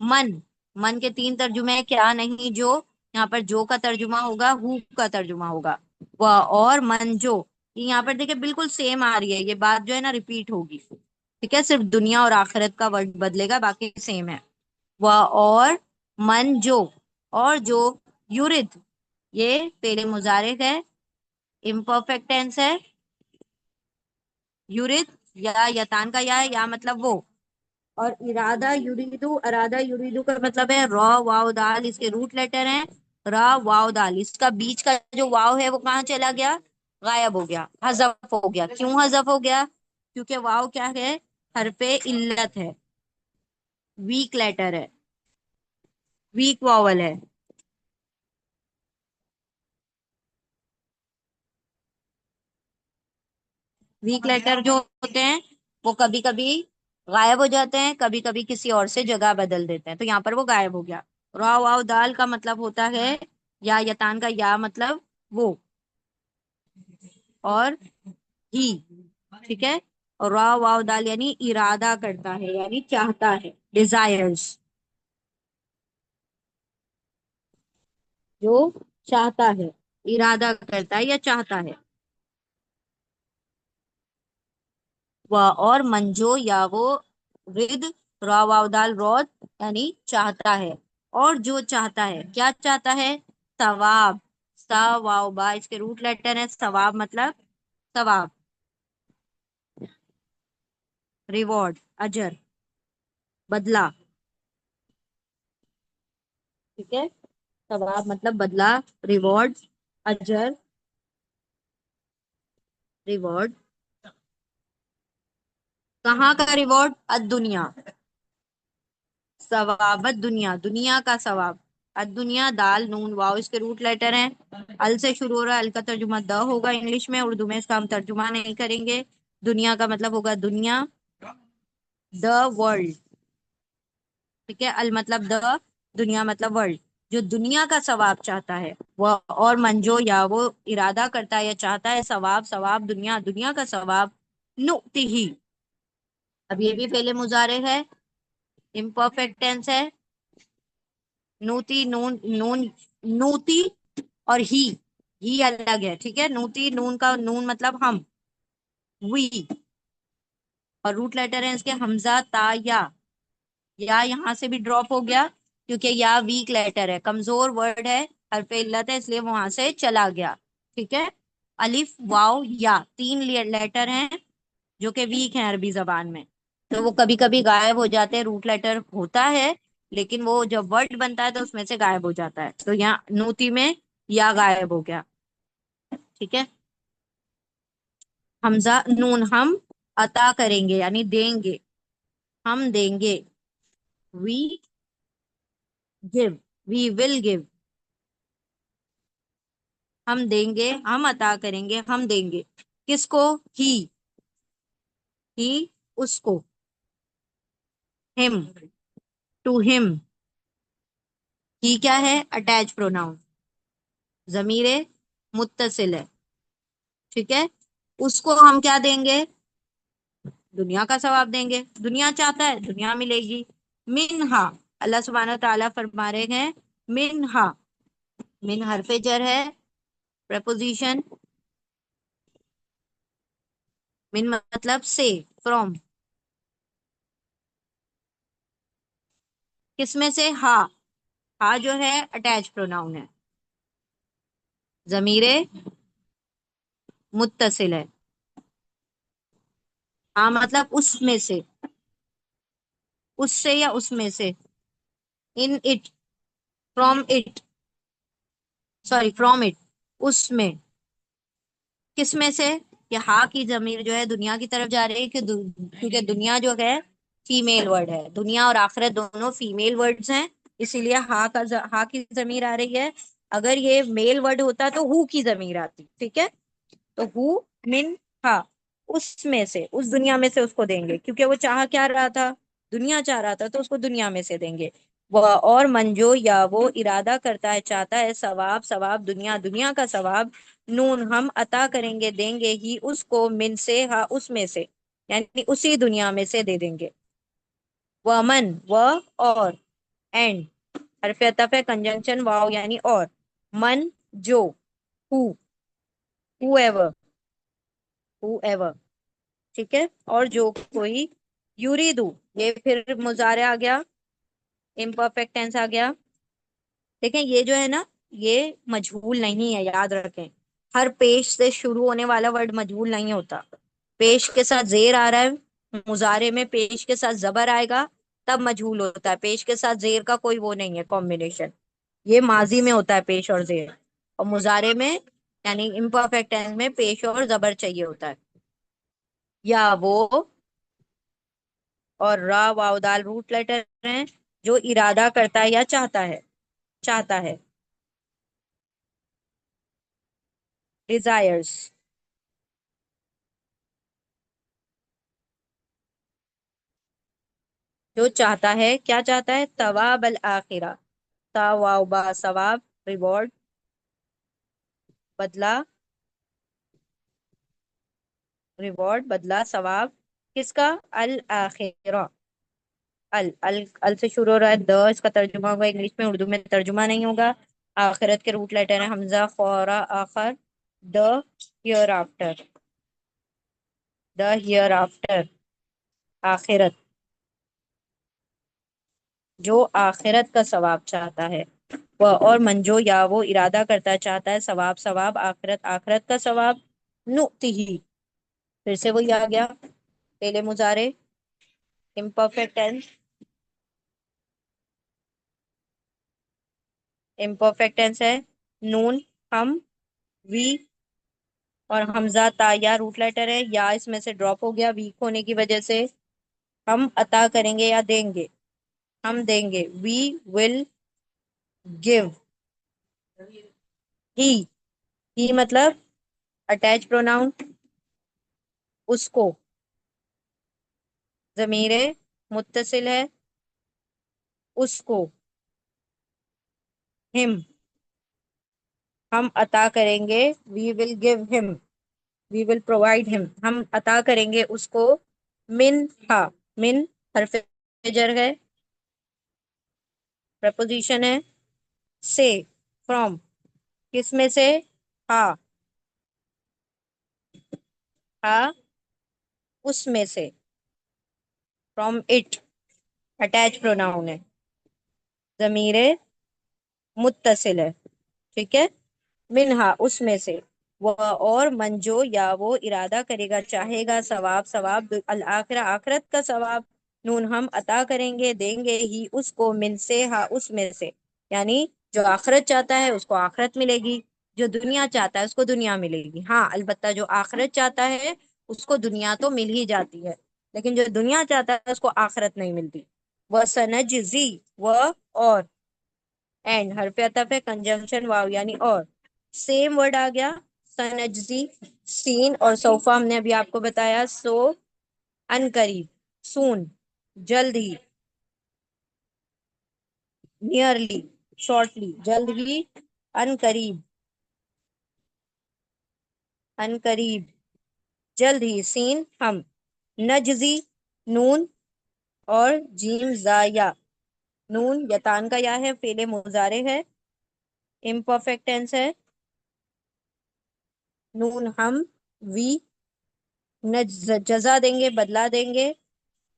من من کے تین ترجمے ہیں، کیا نہیں جو، یہاں پر جو کا ترجمہ ہوگا ہو کا ترجمہ ہوگا، وہ اور من جو، یہاں پر دیکھیں بالکل سیم آ رہی ہے یہ بات جو ہے نا ریپیٹ ہوگی، ٹھیک ہے، صرف دنیا اور آخرت کا ورڈ بدلے گا باقی سیم ہے۔ وہ اور من جو، اور جو یورد یہ فعل مضارع ہے، امپرفیکٹ ٹینس ہے، یورد یا یتان کا یا مطلب وہ، اور ارادہ یریدو، ارادہ یریدو کا مطلب ہے را واو دال، اس کے روٹ لیٹر ہیں را واو دال، اس کا بیچ کا جو واو ہے وہ کہاں چلا گیا، غائب ہو گیا، حذف ہو گیا۔ کیوں حذف ہو گیا؟ کیونکہ واو کیا ہے، حرف علت ہے، ویک لیٹر ہے، ویک واول ہے۔ ویک لیٹر جو ہوتے ہیں وہ کبھی کبھی غائب ہو جاتے ہیں، کبھی کبھی کسی اور سے جگہ بدل دیتے ہیں، تو یہاں پر وہ غائب ہو گیا۔ را واو دال کا مطلب ہوتا ہے یا یتان کا یا مطلب وہ اور ہی، ٹھیک ہے، اور را واو دال یعنی ارادہ کرتا ہے، یعنی چاہتا ہے، ڈیزائرز، جو چاہتا ہے، ارادہ کرتا ہے یا چاہتا ہے۔ اور منجو یا وہ رد را واو دال رود یعنی چاہتا ہے، اور جو چاہتا ہے، کیا چاہتا ہے، ثواب، سا واو با اس کے روٹ لیٹر ہے، ثواب مطلب ثواب، ریوارڈ، اجر، بدلہ، ٹھیک ہے، ثواب مطلب بدلہ، ریوارڈ، اجر، ریوارڈ، کہاں کا ریوارڈ، الدنیا، ثوابت دنیا، دنیا کا ثواب، الدنیا دال نون واو اس کے روٹ لیٹر ہیں، ال سے شروع ہو رہا ہے، ال کا ترجمہ د ہوگا انگلش میں، اردو میں اس کا ہم ترجمہ نہیں کریں گے۔ دنیا کا مطلب ہوگا دنیا، دا ورلڈ، ٹھیک ہے، ال مطلب دا، دنیا مطلب ورلڈ، جو دنیا کا ثواب چاہتا ہے وہ، اور منجو یا وہ ارادہ کرتا ہے یا چاہتا ہے ثواب، ثواب دنیا، دنیا کا ثواب، نؤتی ہی، اب یہ بھی فعل مضارع ہے، امپرفیکٹ ٹینس ہے، نوتی نون نون، نوتی اور ہی الگ ہے، ٹھیک ہے، نوتی نون کا نون مطلب ہم، وی، اور روٹ لیٹر ہے اس کے حمزہ تا یا یہاں سے بھی ڈراپ ہو گیا کیونکہ یا ویک لیٹر ہے، کمزور ورڈ ہے، حرف علت ہے، اس لیے وہاں سے چلا گیا، ٹھیک ہے۔ الف واو یا تین لیٹر ہیں جو کہ ویک ہیں عربی زبان میں، تو وہ کبھی کبھی غائب ہو جاتے ہیں، روٹ لیٹر ہوتا ہے لیکن وہ جب ورڈ بنتا ہے تو اس میں سے غائب ہو جاتا ہے، تو یہاں نوتی میں یا غائب ہو گیا، ٹھیک ہے۔ حمزہ نون، ہم عطا کریں گے یعنی دیں گے، ہم دیں گے، وی گیو، وی ول گیو، ہم دیں گے، ہم عطا کریں گے، ہم دیں گے، کس کو، ہی اس کو، ہم ٹو ہم، ہی کیا ہے، اٹیچ پروناؤن، ضمیر متصل ہے، ٹھیک ہے، اس کو ہم کیا دیں گے، دنیا کا ثواب دیں گے، دنیا چاہتا ہے دنیا ملے گی، منہا، اللہ سبحانہ تعالیٰ فرما رہے ہیں منہا، من حرف جر ہے، پریپوزیشن، من مطلب سے، فروم، کس میں سے، ہا جو ہے اٹیچ پروناؤن ہے، ضمیر متصل ہے، ہاں مطلب اس میں سے، اس سے یا اس میں سے، in it, from it, sorry from it, اس میں، کس میں سے؟ کہ ہا کی ضمیر جو ہے دنیا کی طرف جا رہی ہے، کہ کیونکہ دنیا جو ہے فیمیل ورڈ ہے، دنیا اور آخرت دونوں فیمیل ورڈز ہیں، اسی لیے ہا کی ضمیر آ رہی ہے۔ اگر یہ میل ورڈ ہوتا تو ہو کی ضمیر آتی، ٹھیک ہے؟ تو ہو من ہا، اس میں سے، اس دنیا میں سے اس کو دیں گے، کیونکہ وہ چاہ کیا رہا تھا؟ دنیا چاہ رہا تھا، تو اس کو دنیا میں سے دیں گے۔ وہ اور منجو یا وہ ارادہ کرتا ہے، چاہتا ہے ثواب، ثواب دنیا، دنیا کا ثواب، نون ہم عطا کریں گے، دیں گے ہی اس کو، من سے ہا اس میں سے، یعنی اسی دنیا میں سے دے دیں گے۔ ومن و اور، اینڈ حرف عطف ہے، کنجنکشن واو یعنی اور، من جو، ہو ایور، ٹھیک ہے؟ اور جو کوئی، یوریدو، یہ پھر مضارع آ گیا، امپرفیکٹ ٹینس آ گیا۔ دیکھیں یہ جو ہے نا، یہ مجہول نہیں ہے، یاد رکھیں، ہر پیش سے شروع ہونے والا ورڈ مجہول نہیں ہوتا۔ پیش کے ساتھ زیر آ رہا ہے، مضارع میں پیش کے ساتھ زبر آئے گا تب مجہول ہوتا ہے، پیش کے ساتھ زیر کا کوئی وہ نہیں ہے کمبینیشن، یہ ماضی میں ہوتا ہے پیش اور زیر، اور مضارع میں یعنی امپرفیکٹ ٹینس میں پیش اور زبر چاہیے ہوتا ہے۔ یا وہ اور را واو دال روٹ لیٹر ہیں، جو ارادہ کرتا ہے یا چاہتا ہے، چاہتا ہے، ڈیزائرز، جو چاہتا ہے، کیا چاہتا ہے؟ ثواب الآخرہ، تا واو با ثواب، ریوارڈ، بدلہ، ریوارڈ بدلہ ثواب، کس کا؟ الآخرہ، ال سے شروع ہو رہا ہے، اس کا ترجمہ ہوگا انگلش میں، اردو میں ترجمہ نہیں ہوگا۔ آخرت کے روٹ لیٹر ہیں حمزہ، خورا، آخر، دا ہیئر آفٹر، دا ہیئر آفٹر، آخرت، جو آخرت کا ثواب چاہتا ہے۔ وہ اور منجو یا وہ ارادہ کرتا چاہتا ہے ثواب، ثواب آخرت، آخرت کا ثواب، نؤتی ہی، پھر سے وہی آ گیا، پہلے مضارع، امپرفیکٹ ٹینس، امپرفیکٹ ٹینس ہے، نون ہم، وی اور حمزہ تا یا روٹ لیٹر ہے، یا اس میں سے ڈراپ ہو گیا ویک ہونے کی وجہ سے، ہم عطا کریں گے یا دیں گے، ہم دیں گے، وی ول گیو، ہی مطلب اٹیچ پروناؤن، اس کو، ضمیر متصل ہے، اس کو، ہم، ہم عطا کریں گے، وی ول گیو ہم، وی ول پرووائڈ ہم، ہم عطا کریں گے اس کو، من ہا، من حرف جر ہے، پرپوزیشن ہے، سے، فرام، کس میں سے؟ ہا، ہا اس میں سے، فرام اٹ، اٹیچ پروناؤن ہے، ضمیر متصل ہے، ٹھیک ہے؟ منہا اس میں سے، وہ اور منجو یا وہ ارادہ کرے گا، چاہے گا ثواب، ثواب الآخرہ آخرت کا ثواب، نون ہم عطا کریں گے، دیں گے ہی اس کو، من سے ہا اس میں سے، یعنی جو آخرت چاہتا ہے اس کو آخرت ملے گی، جو دنیا چاہتا ہے اس کو دنیا ملے گی، ہاں البتہ جو آخرت چاہتا ہے اس کو دنیا تو مل ہی جاتی ہے، لیکن جو دنیا چاہتا ہے اس کو آخرت نہیں ملتی۔ وہ سنجزی، وہ اور، اینڈ حرف عطف ہے، کنجنکشن واو یعنی اور، سیم ورڈ آ گیا، سنجزی، سین اور سوفا ہم نے ابھی آپ کو بتایا، سو ان قریب، سون جلد ہی، نیئرلی شارٹلی جلد ہی، ان قریب، ان قریب جلد ہی، سین ہم، نجزی نون اور جیم زایا، نون یتان کا یا ہے، فعل مضارع ہے، امپرفیکٹ ٹینس ہے، نون ہم، وی جزا دیں گے، بدلا دیں گے،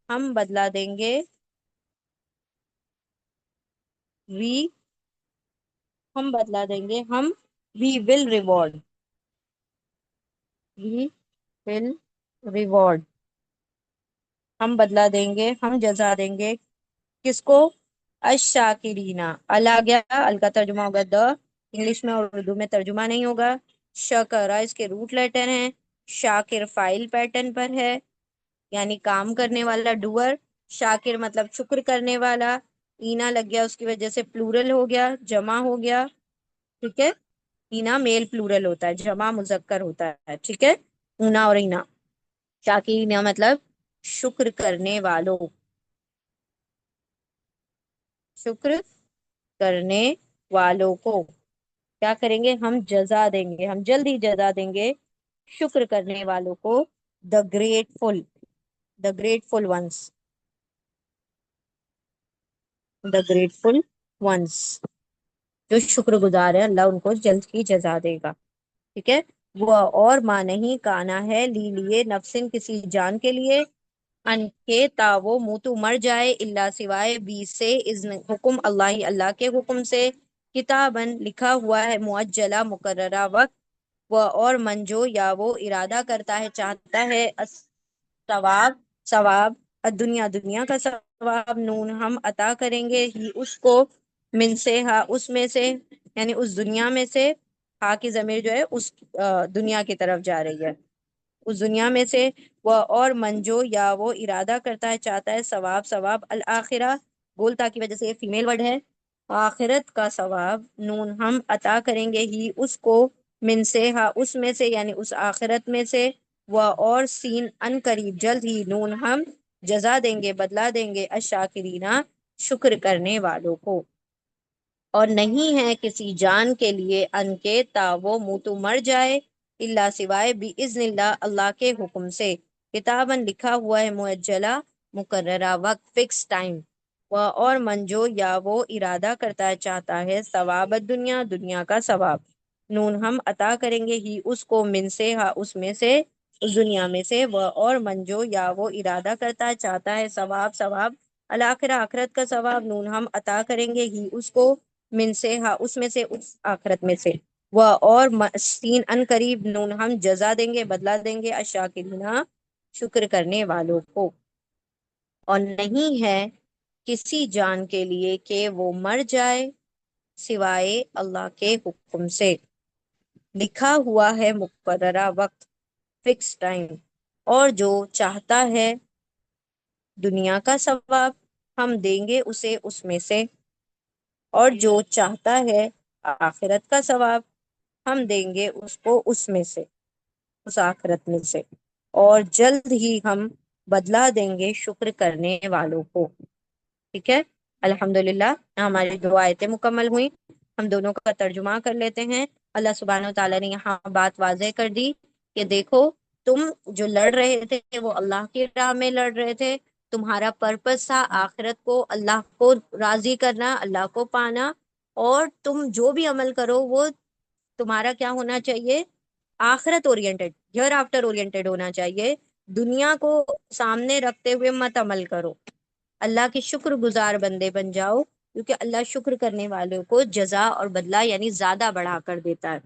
ہم بدلا دیں گے، وی ہم بدلا دیں گے، ہم وی will reward, we will reward, ہم بدلا دیں گے، ہم جزا دیں گے، کس کو؟ الشاکرین، ال آ گیا، ال کا ترجمہ ہوگا دا، انگلش میں اور اردو میں ترجمہ نہیں ہوگا، شکرا اس کے روٹ لیٹر ہیں، شاکر فائل پیٹرن پر ہے، یعنی کام کرنے والا ڈوور، شاکر مطلب شکر کرنے والا، اینا لگ گیا اس کی وجہ سے پلورل ہو گیا، جمع ہو گیا، ٹھیک ہے، اینا میل پلورل ہوتا ہے، جمع مذکر ہوتا ہے، ٹھیک ہے، اونا اور اینا، شاکرینا مطلب شکر کرنے والوں، شکر کرنے والوں کو کیا کریں گے ہم؟ جزا دیں گے، ہم جلد ہی جزا دیں گے شکر کرنے والوں کو، دا گریٹفل، دا گریٹفل ونس، دا گریٹفل ونس، جو شکر گزار ہے اللہ ان کو جلد ہی جزا دے گا، ٹھیک ہے۔ وہ اور ماں نہیں کانا ہے لی لیے نفسن کسی جان کے لیے، ان کے تا وہ منہ تو مر جائے، اللہ سوائے بی سے اذن حکم اللہ، اللہ کے حکم سے، کتابن لکھا ہوا ہے، معجلہ مقررہ وقت، وہ اور منجو یا وہ ارادہ کرتا ہے چاہتا ہے ثواب، ثواب دنیا، دنیا کا ثواب، نون ہم عطا کریں گے ہی اس کو، من سے ہا اس میں سے، یعنی اس دنیا میں سے، ہا کی ضمیر جو ہے اس دنیا کی طرف جا رہی ہے، اس دنیا میں سے، وہ اور منجو یا وہ ارادہ کرتا ہے چاہتا ہے ثواب، ثواب الآخرہ، گولتا کی وجہ سے یہ فیمیل ورڈ ہے، آخرت کا ثواب، نون ہم عطا کریں گے ہی اس کو، من سے ہا اس میں سے، یعنی اس آخرت میں سے، وہ اور سین ان قریب جلد ہی، نون ہم جزا دیں گے، بدلا دیں گے، الشاکرینہ شکر کرنے والوں کو، اور نہیں ہے کسی جان کے لیے ان کے تا وہ منہ تو مر جائے، اللہ سوائے باذن اللہ، اللہ کے حکم سے، کتابن لکھا ہوا ہے، معجلہ مقررہ وقت، فکس ٹائم، وہ اور منجو یا وہ ارادہ کرتا ہے چاہتا ہے ثواب دنیا، دنیا کا ثواب، نون ہم عطا کریں گے ہی اس کو، من سے ہا اس میں سے، اس دنیا میں سے، وہ اور منجو یا وہ ارادہ کرتا ہے چاہتا ہے ثواب، ثواب الآخرہ آخرت کا ثواب، نون ہم عطا کریں گے ہی اس کو، من سے ہا اس میں سے، اس آخرت میں سے، وہ اور سین ان قریب، نون ہم جزا دیں گے، بدلا دیں گے، الشاکرینہ شکر کرنے والوں کو، اور نہیں ہے کسی جان کے لیے کہ وہ مر جائے سوائے اللہ کے حکم سے، لکھا ہوا ہے مقررہ وقت، فکس ٹائم، اور جو چاہتا ہے دنیا کا ثواب ہم دیں گے اسے اس میں سے، اور جو چاہتا ہے آخرت کا ثواب ہم دیں گے اس کو اس میں سے، اس آخرت میں سے، اور جلد ہی ہم بدلا دیں گے شکر کرنے والوں کو، ٹھیک ہے۔ الحمدللہ ہماری دو آیتیں مکمل ہوئی، ہم دونوں کا ترجمہ کر لیتے ہیں۔ اللہ سبحانہ و تعالیٰ نے یہاں بات واضح کر دی کہ دیکھو تم جو لڑ رہے تھے وہ اللہ کی راہ میں لڑ رہے تھے، تمہارا پرپس تھا آخرت کو، اللہ کو راضی کرنا، اللہ کو پانا، اور تم جو بھی عمل کرو وہ تمہارا کیا ہونا چاہیے؟ آخرت اورینٹڈ، ہیئر آفٹر اورینٹڈ ہونا چاہیے، دنیا کو سامنے رکھتے ہوئے مت عمل کرو، اللہ کے شکر گزار بندے بن جاؤ، کیونکہ اللہ شکر کرنے والوں کو جزا اور بدلہ یعنی زیادہ بڑھا کر دیتا ہے۔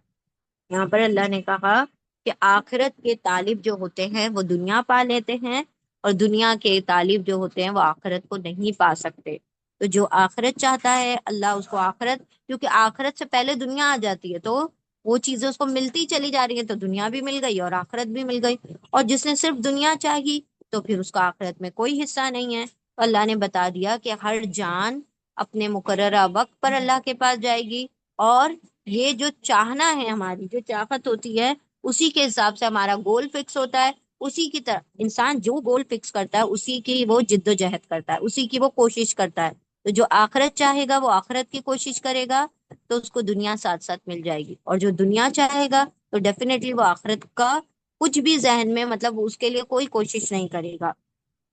یہاں پر اللہ نے کہا کہ آخرت کے طالب جو ہوتے ہیں وہ دنیا پا لیتے ہیں، اور دنیا کے طالب جو ہوتے ہیں وہ آخرت کو نہیں پا سکتے، تو جو آخرت چاہتا ہے اللہ اس کو آخرت، کیونکہ آخرت سے پہلے دنیا آ جاتی ہے تو وہ چیزیں اس کو ملتی چلی جا رہی ہیں، تو دنیا بھی مل گئی اور آخرت بھی مل گئی، اور جس نے صرف دنیا چاہی تو پھر اس کا آخرت میں کوئی حصہ نہیں ہے، تو اللہ نے بتا دیا کہ ہر جان اپنے مقررہ وقت پر اللہ کے پاس جائے گی، اور یہ جو چاہنا ہے، ہماری جو چاہت ہوتی ہے اسی کے حساب سے ہمارا گول فکس ہوتا ہے، اسی کی طرح انسان جو گول فکس کرتا ہے اسی کی وہ جد و جہد کرتا ہے، اسی کی وہ کوشش کرتا ہے، تو جو آخرت چاہے گا وہ آخرت کی کوشش کرے گا تو اس کو دنیا ساتھ ساتھ مل جائے گی، اور جو دنیا چاہے گا تو ڈیفینیٹلی وہ آخرت کا کچھ بھی ذہن میں مطلب اس کے لیے کوئی کوشش نہیں کرے گا۔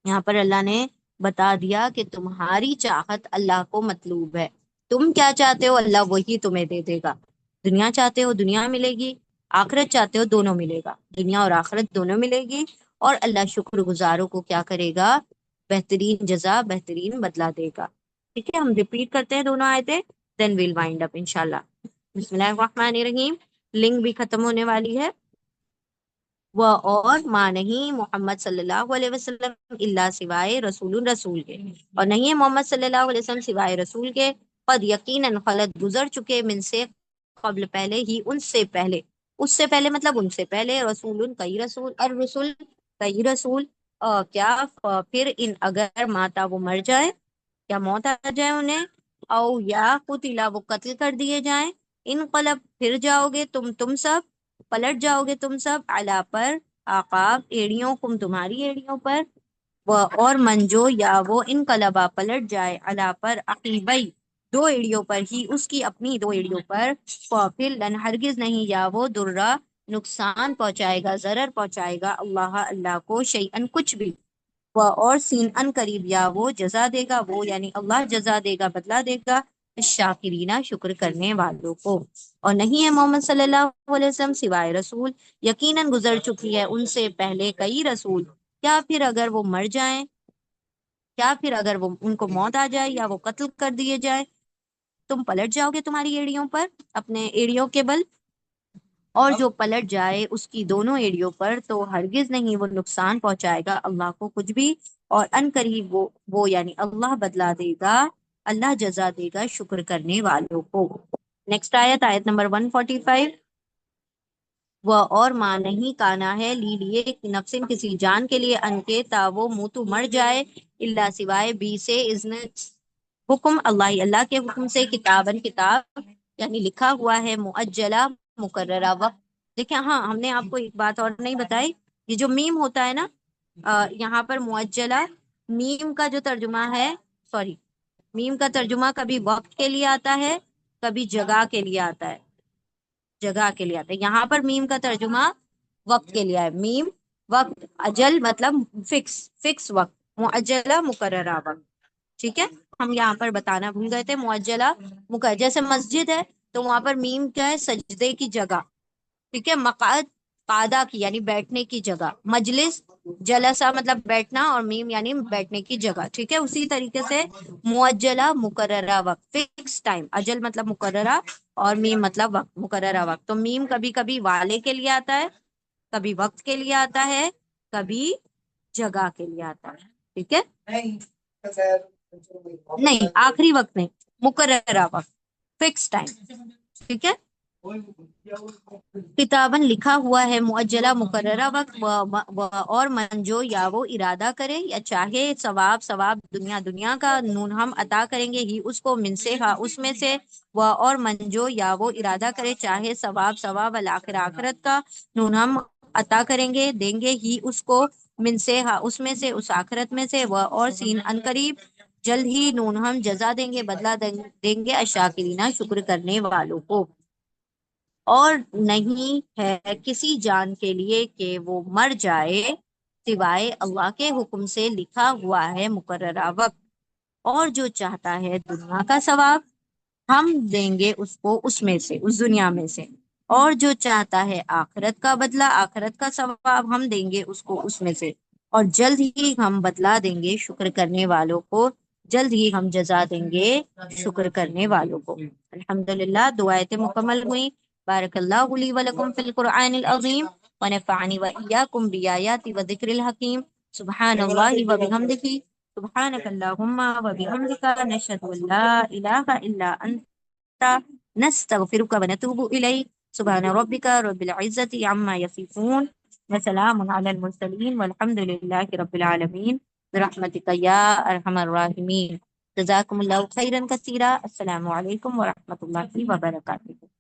یہاں پر اللہ نے بتا دیا کہ تمہاری چاہت اللہ کو مطلوب ہے، تم کیا چاہتے ہو اللہ وہی تمہیں دے دے گا، دنیا چاہتے ہو دنیا ملے گی، آخرت چاہتے ہو دونوں ملے گا، دنیا اور آخرت دونوں ملے گی، اور اللہ شکر گزاروں کو کیا کرے گا؟ بہترین جزا، بہترین بدلہ دے گا، ٹھیک ہے۔ ہم ریپیٹ کرتے ہیں دونوں آیتیں، دین ویل وائنڈ اپ انشاءاللہ۔ بسم اللہ الرحمن الرحیم، لنک بھی ختم ہونے والی ہے۔ وہ اور ماں نہیں محمد صلی اللہ علیہ وسلم اللہ سوائے رسول، رسول کے، اور نہیں ہے محمد صلی اللہ علیہ وسلم سوائے رسول کے، قد یقیناً خلط گزر چکے من سے قبل پہلے ہی، ان سے پہلے، اس سے پہلے مطلب ان سے پہلے، رسول کئی رسول، الرسول کئی رسول، کیا پھر ان اگر ماتا وہ مر جائے، کیا موت آ جائے انہیں، او یا قتلا وہ قتل کر دیے جائیں، انقلب پھر جاؤ گے تم سب، پلٹ جاؤ گے تم سب، علا پر، آقاب ایڑیوں، کم تمہاری ایڑیوں پر، اور منجو یا وہ انقلبا پلٹ جائے، علا پر، عقیبئی دو ایڑیوں پر ہی، اس کی اپنی دو ایڑیوں پر، پھر لن ہرگز نہیں، یا وہ درا نقصان پہنچائے گا، ضرر پہنچائے گا، اللہ اللہ کو، شیئن کچھ بھی، اور سین ان قریب یا وہ جزا دے گا، وہ یعنی اللہ جزا دے گا، بدلہ دے گا، شاکرینہ شکر کرنے والوں کو، اور نہیں ہے محمد صلی اللہ علیہ وسلم سوائے رسول، یقیناً گزر چکی ہے ان سے پہلے کئی رسول، کیا پھر اگر وہ مر جائیں، کیا پھر اگر وہ ان کو موت آ جائے یا وہ قتل کر دیے جائے، تم پلٹ جاؤ گے تمہاری ایڑیوں پر، اپنے ایڑیوں کے بل، اور جو پلٹ جائے اس کی دونوں ایڑیوں پر تو ہرگز نہیں وہ نقصان پہنچائے گا اللہ کو کچھ بھی، اور ان قریب وہ یعنی اللہ بدلا دے گا، اللہ جزا دے گا شکر کرنے والوں کو۔ نیکسٹ آیت، آیت نمبر 145، وہ اور ماں نہیں کانا ہے لی لیے نفسن کسی جان کے لیے، ان کے تا وہ منہ تو مر جائے، اللہ سوائے بی سے اذن حکم اللہ، اللہ کے حکم سے، کتابن کتاب یعنی لکھا ہوا ہے، مؤجلہ مقررہ وقت۔ دیکھیں ہاں ہم نے آپ کو ایک بات اور نہیں بتائی، یہ جو میم ہوتا ہے نا، یہاں پر مؤجلہ، میم کا جو ترجمہ ہے، سوری، میم کا ترجمہ کبھی وقت کے لیے آتا ہے، کبھی جگہ کے لیے آتا ہے، جگہ کے لیے آتا ہے، یہاں پر میم کا ترجمہ وقت کے لیے ہے، میم وقت، اجل مطلب فکس، فکس وقت، مؤجلہ مقررہ وقت، ٹھیک ہے۔ ہم یہاں پر بتانا بھول گئے تھے، معجلہ مقرر، جیسے مسجد ہے تو وہاں پر میم کیا ہے، سجدے کی جگہ، ٹھیک ہے، مقعد قعدہ کی یعنی بیٹھنے کی جگہ، مجلس جلسہ مطلب بیٹھنا، اور میم یعنی بیٹھنے کی جگہ، ٹھیک ہے۔ اسی طریقے سے معجلہ مقررہ وقت، فکس ٹائم، اجل مطلب مقررہ، اور میم مطلب وقت، مقررہ وقت، تو میم کبھی کبھی والے کے لیے آتا ہے، کبھی وقت کے لیے آتا ہے، کبھی جگہ کے لیے آتا ہے، ٹھیک ہے، نہیں آخری وقت نہیں، مقررہ وقت، فکس ٹائم، ٹھیک ہے۔ کتابن لکھا ہوا ہے، معجلہ مقررہ وقت، اور منجو یا وہ ارادہ کرے یا چاہے، ثواب دنیا کا، نون ہم عطا کریں گے ہی اس کو، من سے ہا اس میں سے، اور منجو یا وہ ارادہ کرے چاہے، ثواب الآخر آخرت کا، نون ہم عطا کریں گے دیں گے ہی اس کو، من سے ہا اس میں سے، اس آخرت میں سے، اور سین ان قریب جلد ہی، نون ہم جزا دیں گے، بدلہ دیں گے، الشاکرینہ شکر کرنے والوں کو، اور نہیں ہے کسی جان کے لیے کہ وہ مر جائے سوائے اللہ کے حکم سے، لکھا ہوا ہے مقررہ وقت، اور جو چاہتا ہے دنیا کا ثواب ہم دیں گے اس کو اس میں سے، اس دنیا میں سے، اور جو چاہتا ہے آخرت کا بدلہ، آخرت کا ثواب ہم دیں گے اس کو اس میں سے، اور جلد ہی ہم بدلہ دیں گے شکر کرنے والوں کو، جلد ہی ہم جزا دیں گے شکر کرنے والوں کو۔ الحمدللہ، دو آیتیں مکمل ہوئیں۔ بارک اللہ لی ولکم فی القرآن العظیم، ونفعنی وإیاکم بآیات وذکر الحکیم، سبحان اللہ وبحمدہ، سبحانک اللہم وبحمدک، نشہد ان لا الہ الا انت، نستغفرک ونتوب الیک، سبحان ربک رب العزت عما یصفون، وسلام علی المرسلین، والحمد للہ رب العالمین، برحمتک یا ارحم الراحمین۔ جزاکم اللہ خیرا کثیرا، السلام علیکم ورحمۃ اللہ وبرکاتہ۔